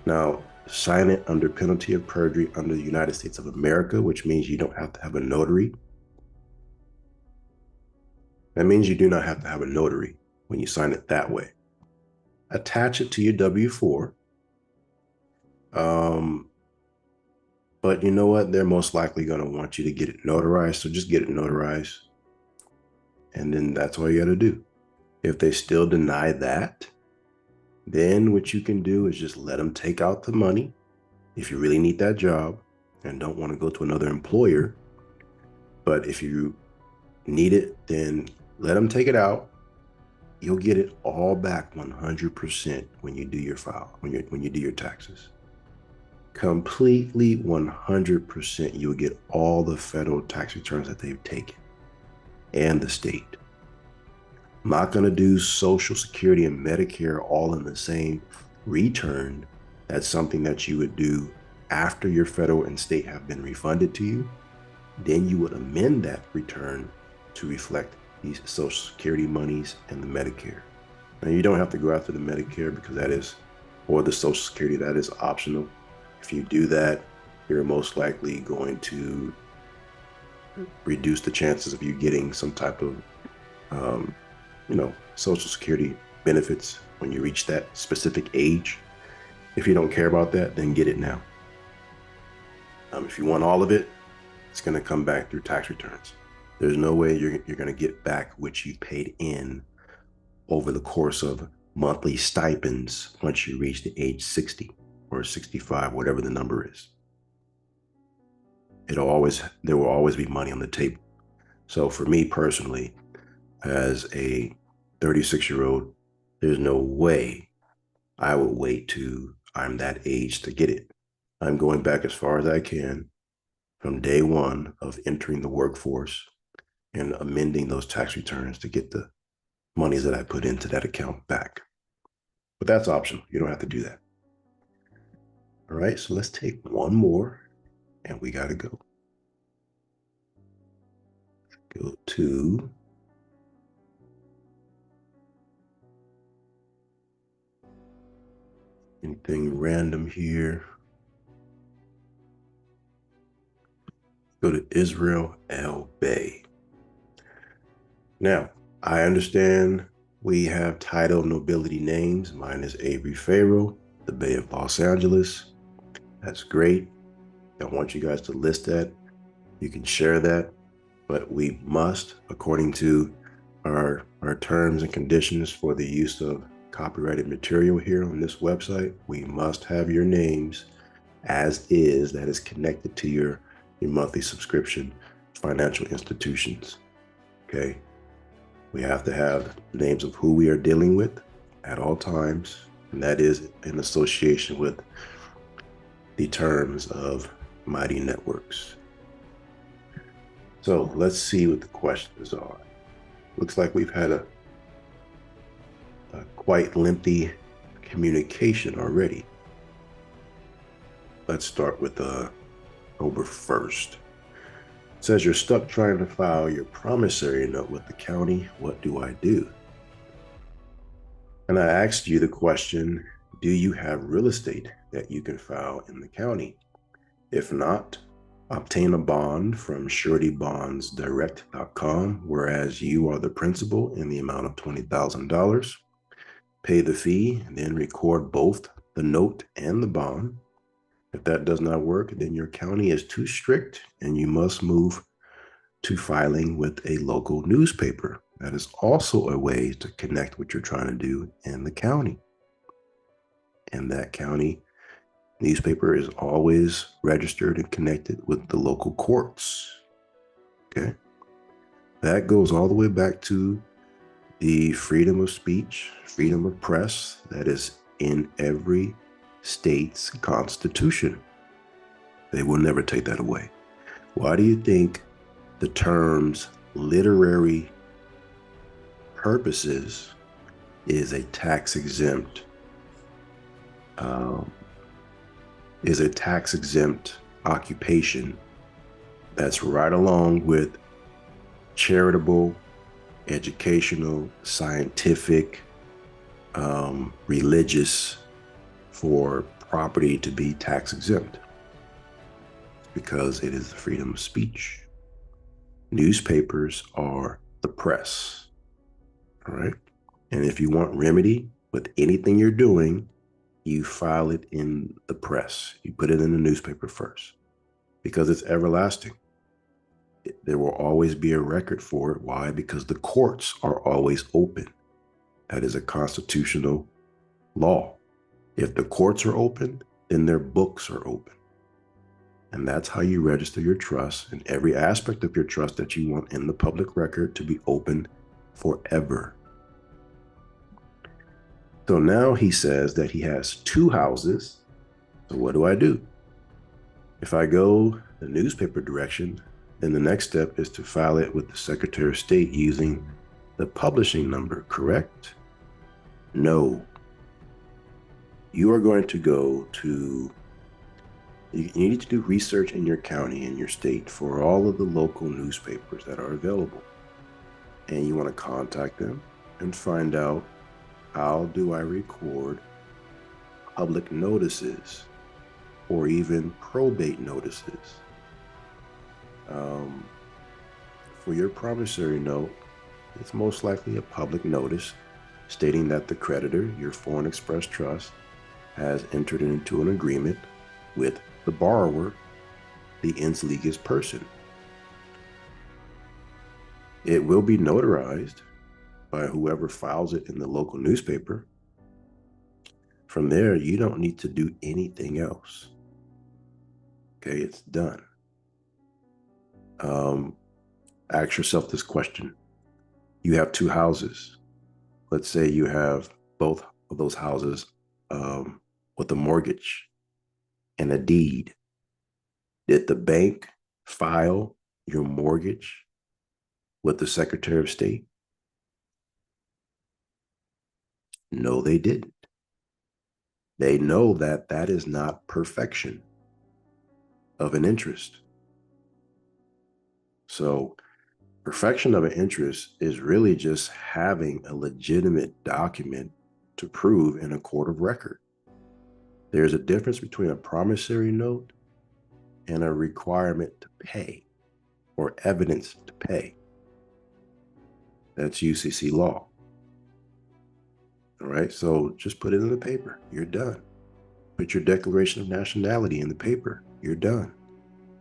Now, sign it under penalty of perjury under the United States of America, which means you don't have to have a notary. That means you do not have to have a notary when you sign it that way. Attach it to your W-4. But you know what? They're most likely going to want you to get it notarized. So just get it notarized. And then that's all you got to do. If they still deny that, then what you can do is just let them take out the money if you really need that job and don't want to go to another employer. But if you need it, then let them take it out. You'll get it all back 100% when you do your file, when you do your taxes. Completely 100%, you'll get all the federal tax returns that they've taken and the state. I'm not going to do Social Security and Medicare all in the same return. That's something that you would do after your federal and state have been refunded to you. Then you would amend that return to reflect these Social Security monies and the Medicare. Now, you don't have to go after the Medicare because that is, or the Social Security, that is optional. If you do that, you're most likely going to reduce the chances of you getting some type of, Social Security benefits when you reach that specific age. If you don't care about that, then get it now. If you want all of it, it's going to come back through tax returns. There's no way you're going to get back what you paid in over the course of monthly stipends once you reach the age 60 or 65, whatever the number is. There will always be money on the table. So for me personally, as a 36-year-old, there's no way I will wait till I'm that age to get it. I'm going back as far as I can from day one of entering the workforce and amending those tax returns to get the monies that I put into that account back. But that's optional. You don't have to do that. All right, so let's take one more and we got to go. Go to anything random here. Go to Israel L. Bay. Now, I understand we have title nobility names. Mine is Avery Pharaoh, the Bay of Los Angeles. That's great. I want you guys to list that. You can share that, but we must, according to our terms and conditions for the use of copyrighted material here on this website, we must have your names as is, that is connected to your monthly subscription financial institutions. Okay. We have to have the names of who we are dealing with at all times, and that is in association with the terms of Mighty Networks. So let's see what the questions are. Looks like we've had a quite lengthy communication already. Let's start with October 1st. It says you're stuck trying to file your promissory note with the county. What do I do? And I asked you the question, do you have real estate that you can file in the county? If not, obtain a bond from suretybondsdirect.com, whereas you are the principal in the amount of $20,000. Pay the fee and then record both the note and the bond. If that does not work, then your county is too strict and you must move to filing with a local newspaper. That is also a way to connect what you're trying to do in the county. And that county newspaper is always registered and connected with the local courts. Okay. That goes all the way back to the freedom of speech, freedom of press that is in every state's constitution. They will never take that away. Why do you think the terms literary purposes is a tax exempt occupation that's right along with charitable, educational, scientific, religious, for property to be tax exempt? Because it is the freedom of speech. Newspapers are the press. All right. And if you want remedy with anything you're doing, you file it in the press. You put it in the newspaper first because it's everlasting. There will always be a record for it. Why? Because the courts are always open. That is a constitutional law. If the courts are open, then their books are open. And that's how you register your trust and every aspect of your trust that you want in the public record to be open forever. So now he says that he has 2 houses. So what do I do? If I go the newspaper direction, then the next step is to file it with the Secretary of State using the publishing number, correct? No. You are going to go to, you need to do research in your county and your state for all of the local newspapers that are available. And you want to contact them and find out, how do I record public notices or even probate notices? For your promissory note, it's most likely a public notice stating that the creditor, your Foreign Express Trust, has entered into an agreement with the borrower, the ens legis person. It will be notarized by whoever files it in the local newspaper. From there, you don't need to do anything else. Okay, it's done. Ask yourself this question. You have 2 houses. Let's say you have both of those houses with a mortgage and a deed. Did the bank file your mortgage with the Secretary of State? No, they didn't. They know that that is not perfection of an interest. So perfection of an interest is really just having a legitimate document to prove in a court of record. There's a difference between a promissory note and a requirement to pay or evidence to pay. That's UCC law. All right, so just put it in the paper. You're done. Put your declaration of nationality in the paper. You're done.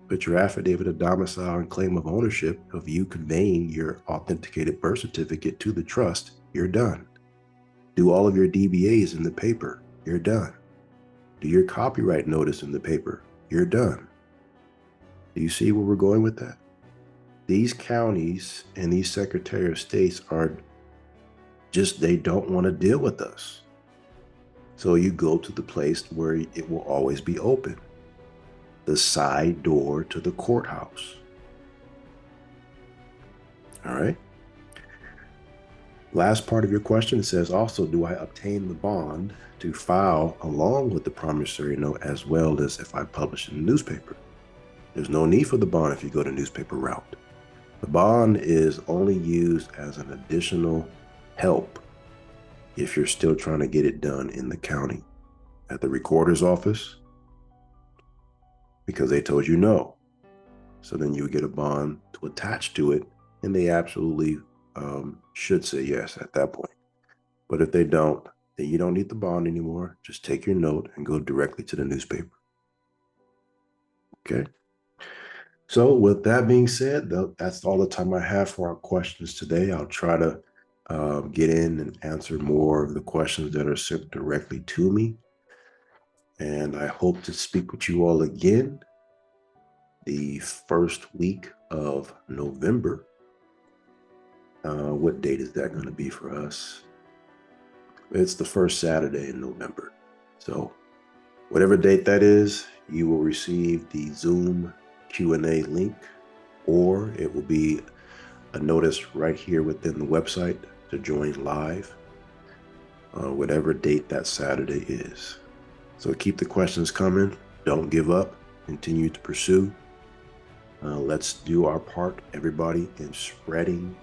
Put your affidavit of domicile and claim of ownership of you conveying your authenticated birth certificate to the trust. You're done. Do all of your DBAs in the paper. You're done. Do your copyright notice in the paper. You're done. Do you see where we're going with that? These counties and these Secretary of States are just, they don't want to deal with us. So you go to the place where it will always be open, the side door to the courthouse. All right. Last part of your question, it says also, do I obtain the bond to file along with the promissory note as well as if I publish in the newspaper? There's no need for the bond if you go the newspaper route. The bond is only used as an additional help if you're still trying to get it done in the county at the recorder's office because they told you no. So then you would get a bond to attach to it, and they absolutely should say yes at that point. But if they don't, then you don't need the bond anymore. Just take your note and go directly to the newspaper. Okay. So with that being said, that's all the time I have for our questions today. I'll try to get in and answer more of the questions that are sent directly to me. And I hope to speak with you all again the first week of November. What date is that going to be for us? It's the first Saturday in November. So whatever date that is, you will receive the Zoom Q&A link, or it will be a notice right here within the website to join live, whatever date that Saturday is. So keep the questions coming. Don't give up. Continue to pursue. Let's do our part, everybody, in spreading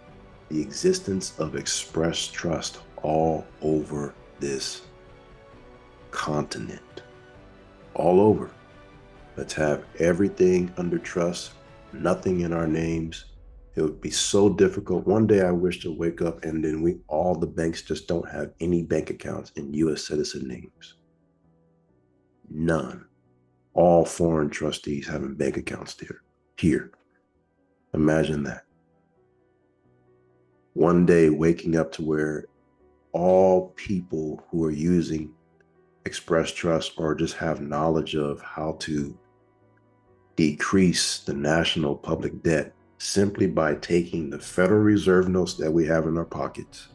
the existence of express trust all over this continent. All over. Let's have everything under trust, nothing in our names. It would be so difficult. One day I wish to wake up and then all the banks just don't have any bank accounts in U.S. citizen names. None. All foreign trustees having bank accounts there. Here. Imagine that. One day waking up to where all people who are using express trust or just have knowledge of how to decrease the national public debt simply by taking the Federal Reserve notes that we have in our pockets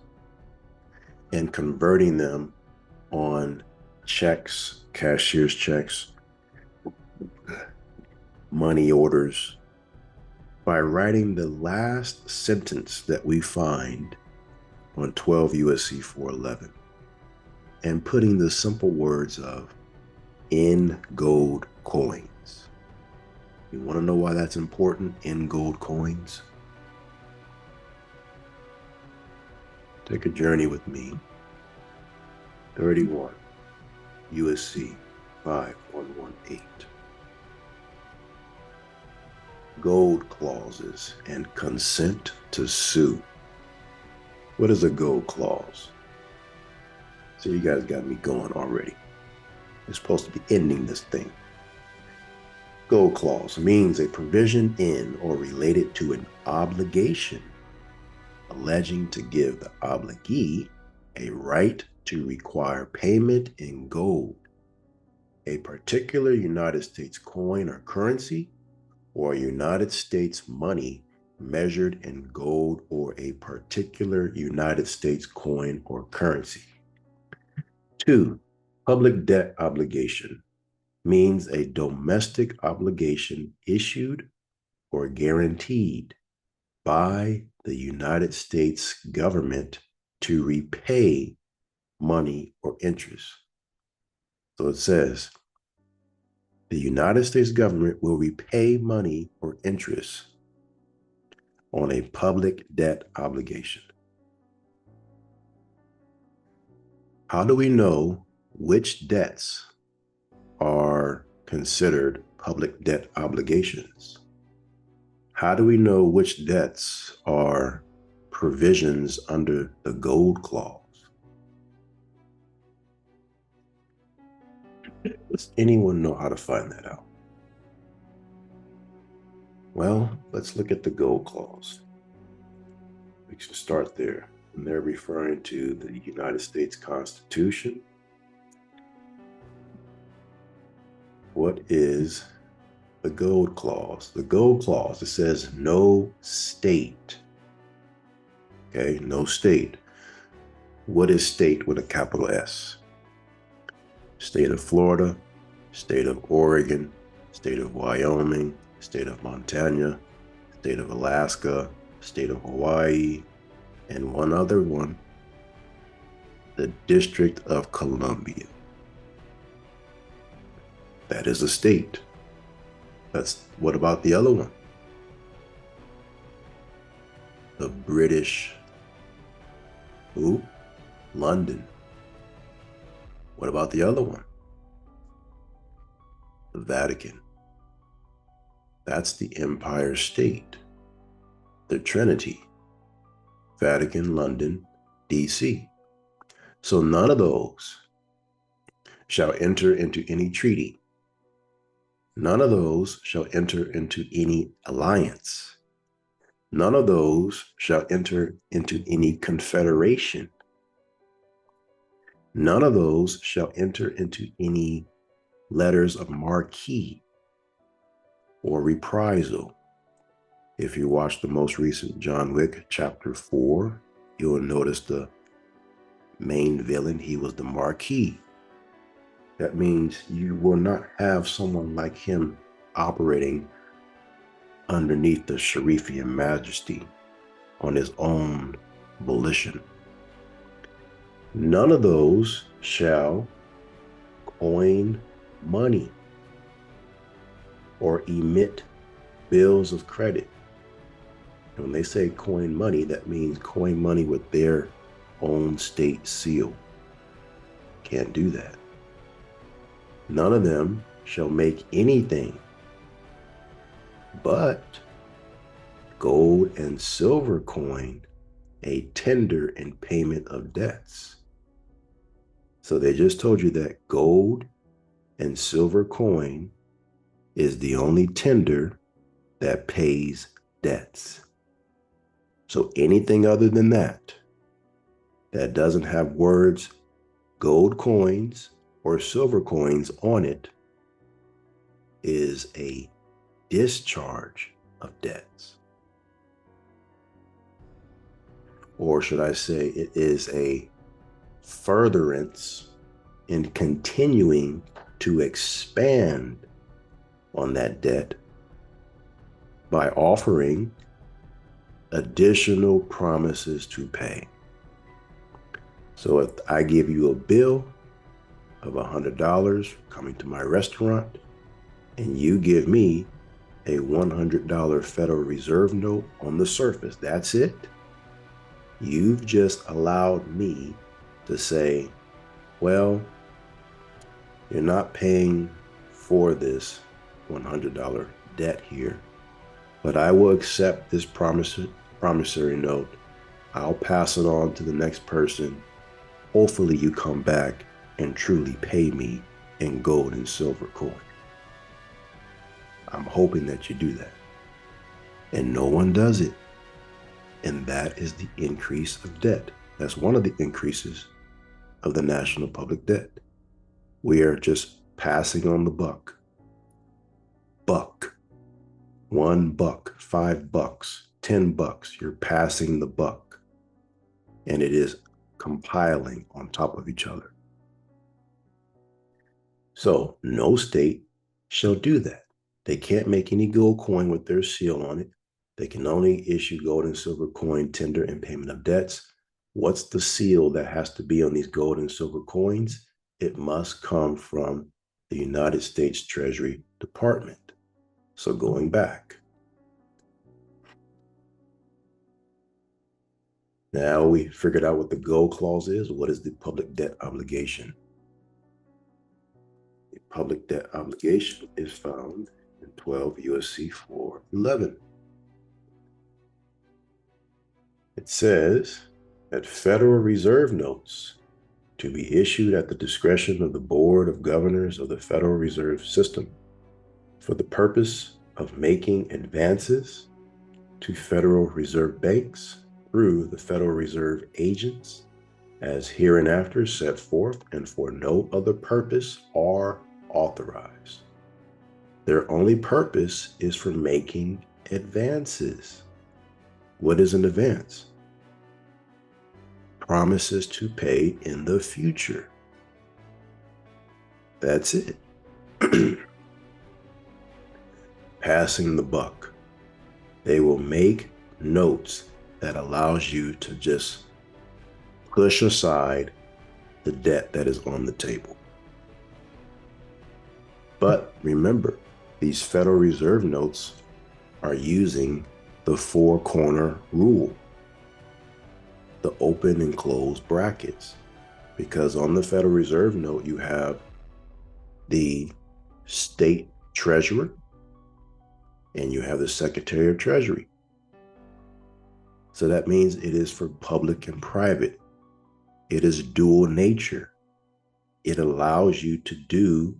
and converting them on checks, cashier's checks, money orders, by writing the last sentence that we find on 12 USC 411 and putting the simple words of in gold coins. You want to know why that's important? In gold coins? Take a journey with me. 31 USC 5118. Gold clauses and consent to sue. What is a gold clause? So you guys got me going already. It's supposed to be ending this thing. Gold clause means a provision in or related to an obligation, alleging to give the obligee a right to require payment in gold, a particular United States coin or currency, or United States money measured in gold, or a particular United States coin or currency. 2, public debt obligation means a domestic obligation issued or guaranteed by the United States government to repay money or interest. So it says, the United States government will repay money or interest on a public debt obligation. How do we know which debts are considered public debt obligations? How do we know which debts are provisions under the gold clause? Does anyone know how to find that out? Well, let's look at the gold clause. We can start there. And they're referring to the United States Constitution. What is the gold clause? The gold clause, it says no state. Okay, no state. What is state with a capital S? State of Florida, state of Oregon, state of Wyoming, state of Montana, state of Alaska, state of Hawaii, and one other one, the District of Columbia. That is a state. What about the other one? The British, London. What about the other one? The Vatican. That's the Empire State. The Trinity. Vatican, London, DC. So none of those shall enter into any treaty. None of those shall enter into any alliance. None of those shall enter into any confederation. None of those shall enter into any letters of marque or reprisal. If you watch the most recent John Wick, chapter 4, you'll notice the main villain, he was the Marquis. That means you will not have someone like him operating underneath the Sharifian majesty on his own volition. None of those shall coin money or emit bills of credit. When they say coin money, that means coin money with their own state seal. Can't do that. None of them shall make anything but gold and silver coin a tender in payment of debts. So they just told you that gold and silver coin is the only tender that pays debts. So anything other than that, that doesn't have words gold coins or silver coins on it, is a discharge of debts. Or should I say, it is a furtherance in continuing to expand on that debt by offering additional promises to pay. So if I give you a bill of $100 coming to my restaurant, and you give me a $100 Federal Reserve note on the surface, that's it. You've just allowed me to say, well, you're not paying for this $100 debt here, but I will accept this promissory note. I'll pass it on to the next person. Hopefully you come back and truly pay me in gold and silver coin. I'm hoping that you do that. And no one does it. And that is the increase of debt. That's one of the increases of the national public debt. We are just passing on the buck. Buck. $1, $5, $10. You're passing the buck. And it is compiling on top of each other. So no state shall do that. They can't make any gold coin with their seal on it. They can only issue gold and silver coin tender and payment of debts. What's the seal that has to be on these gold and silver coins? It must come from the United States Treasury Department. So going back. Now we figured out what the gold clause is. What is the public debt obligation? The public debt obligation is found in 12 USC 411. It says that Federal Reserve notes to be issued at the discretion of the Board of Governors of the Federal Reserve System for the purpose of making advances to Federal Reserve banks through the Federal Reserve agents as hereinafter set forth and for no other purpose are authorized. Their only purpose is for making advances. What is an advance? Promises to pay in the future. That's it. Passing the buck. They will make notes that allows you to just push aside the debt that is on the table. But remember, these Federal Reserve notes are using the four-corner rule, the open and closed brackets, because on the Federal Reserve note, you have the state treasurer and you have the Secretary of Treasury. So that means it is for public and private. It is dual nature. It allows you to do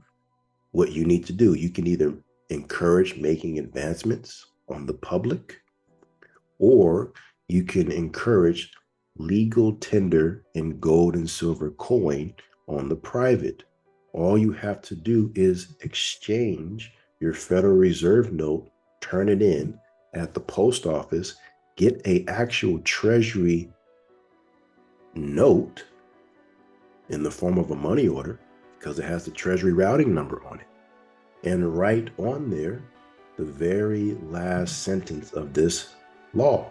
what you need to do. You can either encourage making advancements on the public, or you can encourage legal tender in gold and silver coin on the private. All you have to do is exchange your Federal Reserve note, turn it in at the post office, get an actual Treasury note in the form of a money order because it has the Treasury routing number on it, and write on there the very last sentence of this law.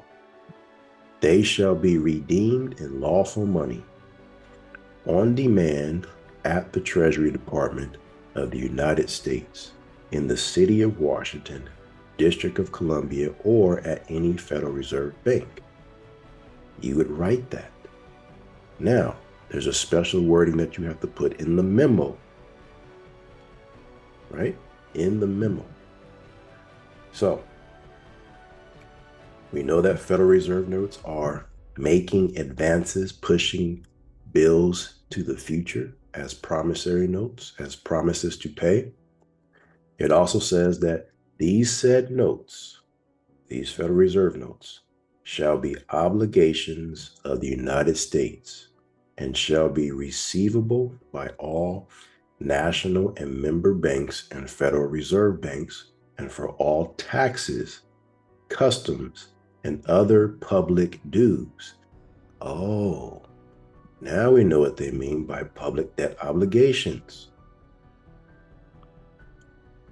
They shall be redeemed in lawful money on demand at the Treasury Department of the United States in the city of Washington, District of Columbia, or at any Federal Reserve bank. You would write that. Now, there's a special wording that you have to put in the memo, right? In the memo. So, we know that Federal Reserve notes are making advances, pushing bills to the future as promissory notes, as promises to pay. It also says that these said notes, these Federal Reserve notes, shall be obligations of the United States and shall be receivable by all national and member banks and Federal Reserve banks, and for all taxes, customs, and other public dues. Oh, now we know what they mean by public debt obligations.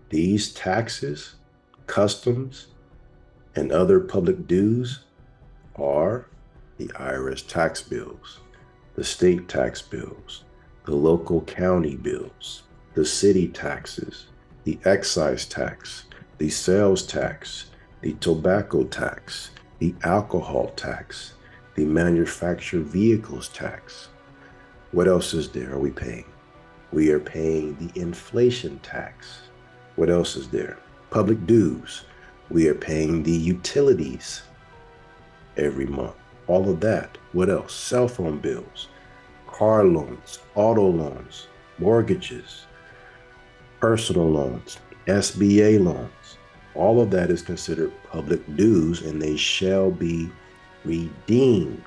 These taxes, customs, and other public dues are the IRS tax bills, the state tax bills, the local county bills, the city taxes, the excise tax, the sales tax, the tobacco tax, the alcohol tax, the manufactured vehicles tax. What else is there? Are we paying? We are paying the inflation tax. What else is there? Public dues. We are paying the utilities every month. All of that. What else? Cell phone bills, car loans, auto loans, mortgages, personal loans, SBA loans. All of that is considered public dues, and they shall be redeemed.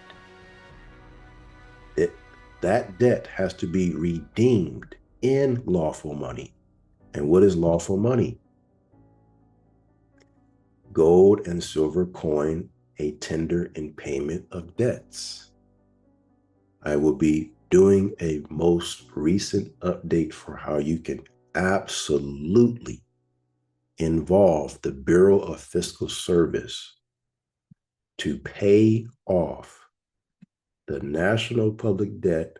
That debt has to be redeemed in lawful money. And what is lawful money? Gold and silver coin, a tender in payment of debts. I will be doing a most recent update for how you can absolutely involve the Bureau of Fiscal Service to pay off the national public debt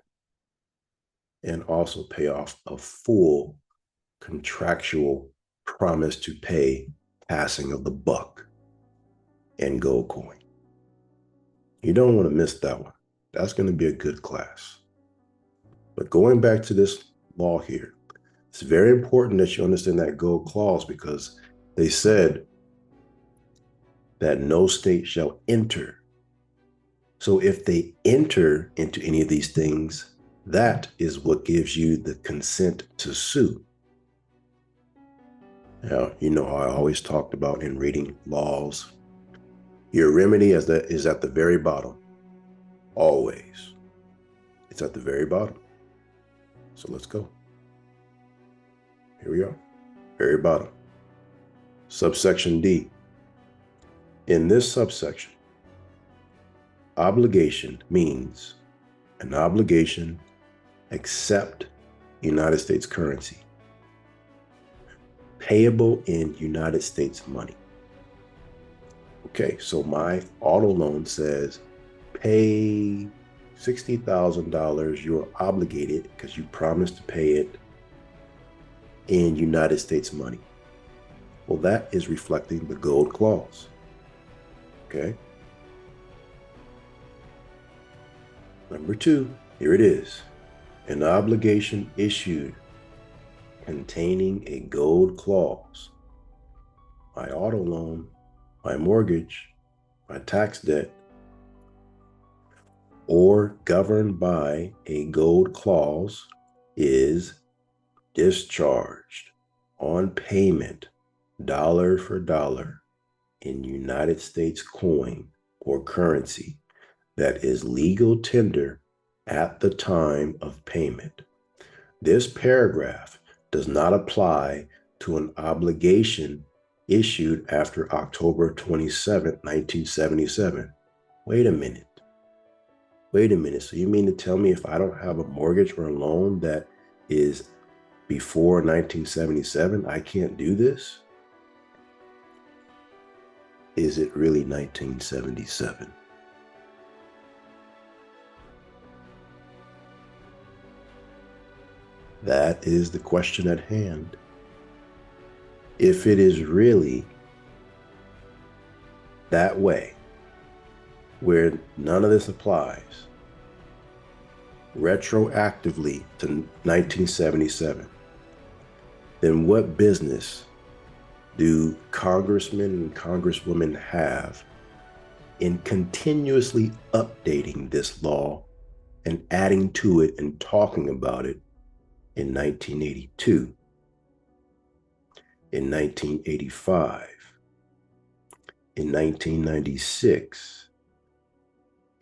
and also pay off a full contractual promise to pay passing of the buck and gold coin. You don't want to miss that one. That's going to be a good class. But going back to this law here, it's very important that you understand that gold clause, because they said that no state shall enter. So if they enter into any of these things, that is what gives you the consent to sue. Now, you know how I always talked about in reading laws, your remedy is at the very bottom. Always. It's at the very bottom. So let's go. Here we are. Very bottom. Subsection D. In this subsection, obligation means an obligation except United States currency, payable in United States money. Okay, so my auto loan says pay $60,000. You're obligated because you promised to pay it in United States money. Well, that is reflecting the gold clause. Okay. Number 2, here it is. An obligation issued containing a gold clause. My auto loan, my mortgage, my tax debt, or governed by a gold clause is discharged on payment, dollar for dollar, in United States coin or currency that is legal tender at the time of payment. This paragraph does not apply to an obligation issued after October 27, 1977. Wait a minute. So you mean to tell me if I don't have a mortgage or a loan that is before 1977, I can't do this? Is it really 1977? That is the question at hand. If it is really that way, where none of this applies retroactively to 1977, then what business do congressmen and congresswomen have in continuously updating this law and adding to it and talking about it in 1982, in 1985, in 1996,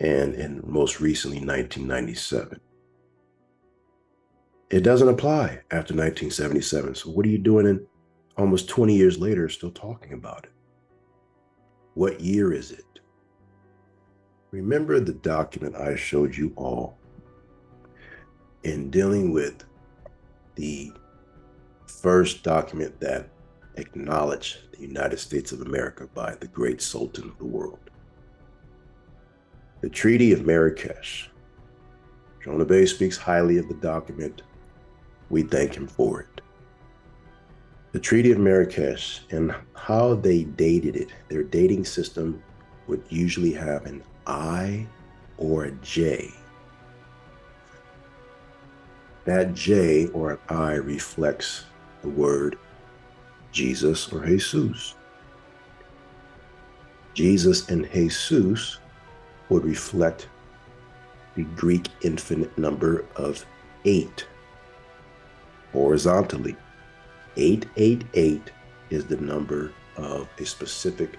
and most recently 1997? It doesn't apply after 1977. So what are you doing in almost 20 years later still talking about it? What year is it? Remember the document I showed you all in dealing with the first document that acknowledged the United States of America by the great Sultan of the world? The Treaty of Marrakesh. Jonah Bey speaks highly of the document. We thank him for it. The Treaty of Marrakesh and how they dated it, their dating system would usually have an I or a J. That J or an I reflects the word Jesus or Jesus. Jesus and Jesus would reflect the Greek infinite number of 8 horizontally. 888 is the number of a specific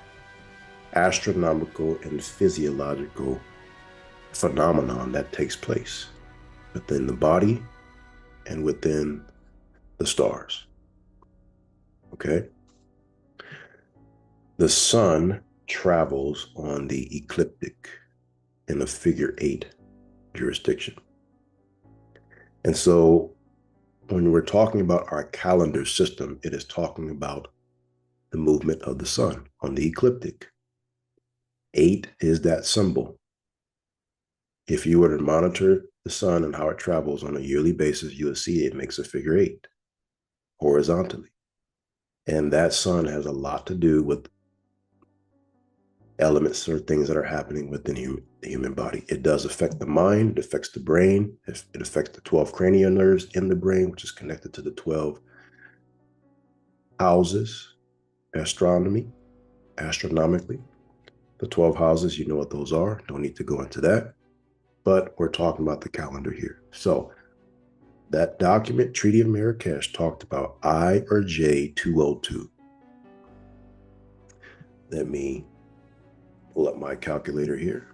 astronomical and physiological phenomenon that takes place within the body and within the stars. Okay? The sun travels on the ecliptic in a figure 8 jurisdiction. And so when we're talking about our calendar system, it is talking about the movement of the sun on the ecliptic. 8 is that symbol. If you were to monitor the sun and how it travels on a yearly basis, you will see it makes a figure 8 horizontally. And that sun has a lot to do with elements or things that are happening within the human body. It does affect the mind, it affects the brain, it affects the 12 cranial nerves in the brain, which is connected to the 12 houses, astronomically. The 12 houses, you know what those are. Don't need to go into that. But we're talking about the calendar here. So that document, Treaty of Marrakesh, talked about I or J 202. Let me pull up my calculator here.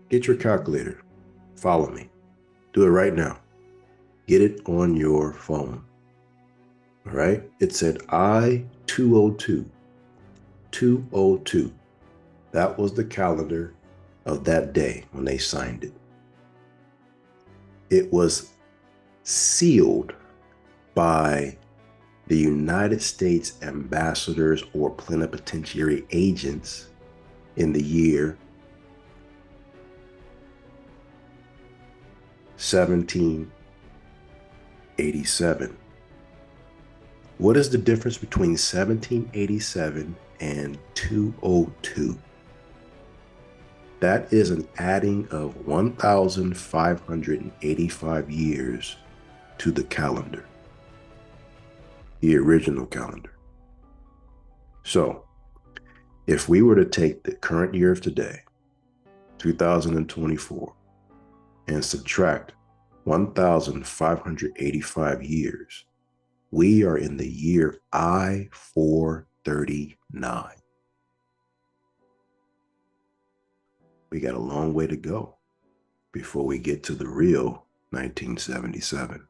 Get your calculator. Follow me. Do it right now. Get it on your phone. All right. It said I 202. 202. That was the calendar of that day when they signed it. It was sealed by the United States ambassadors or plenipotentiary agents in the year 1787. What is the difference between 1787 and 202? That is an adding of 1,585 years to the calendar, the original calendar. So if we were to take the current year of today, 2024, and subtract 1,585 years, we are in the year I-439. We got a long way to go before we get to the real 1977.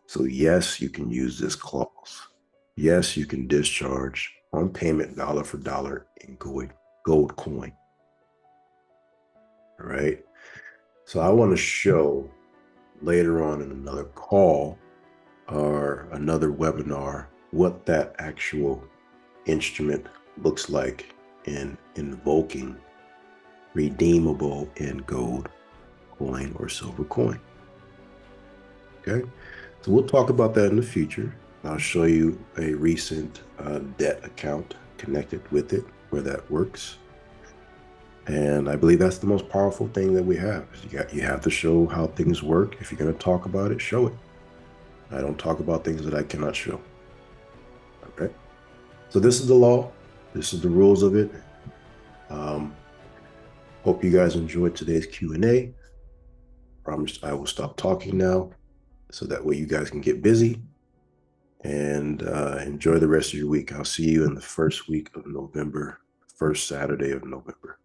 So yes, you can use this clause. Yes, you can discharge on payment dollar for dollar in gold coin. All right. So I want to show later on in another call or another webinar what that actual instrument looks like in invoking redeemable in gold coin or silver coin. Okay, so we'll talk about that in the future. I'll show you a recent debt account connected with it where that works. And I believe that's the most powerful thing that we have. You have to show how things work. If you're going to talk about it, show it. I don't talk about things that I cannot show. Okay, so this is the law. This is the rules of it. Hope you guys enjoyed today's Q&A. Promise I will stop talking now so that way you guys can get busy and enjoy the rest of your week. I'll see you in the first week of November, first Saturday of November.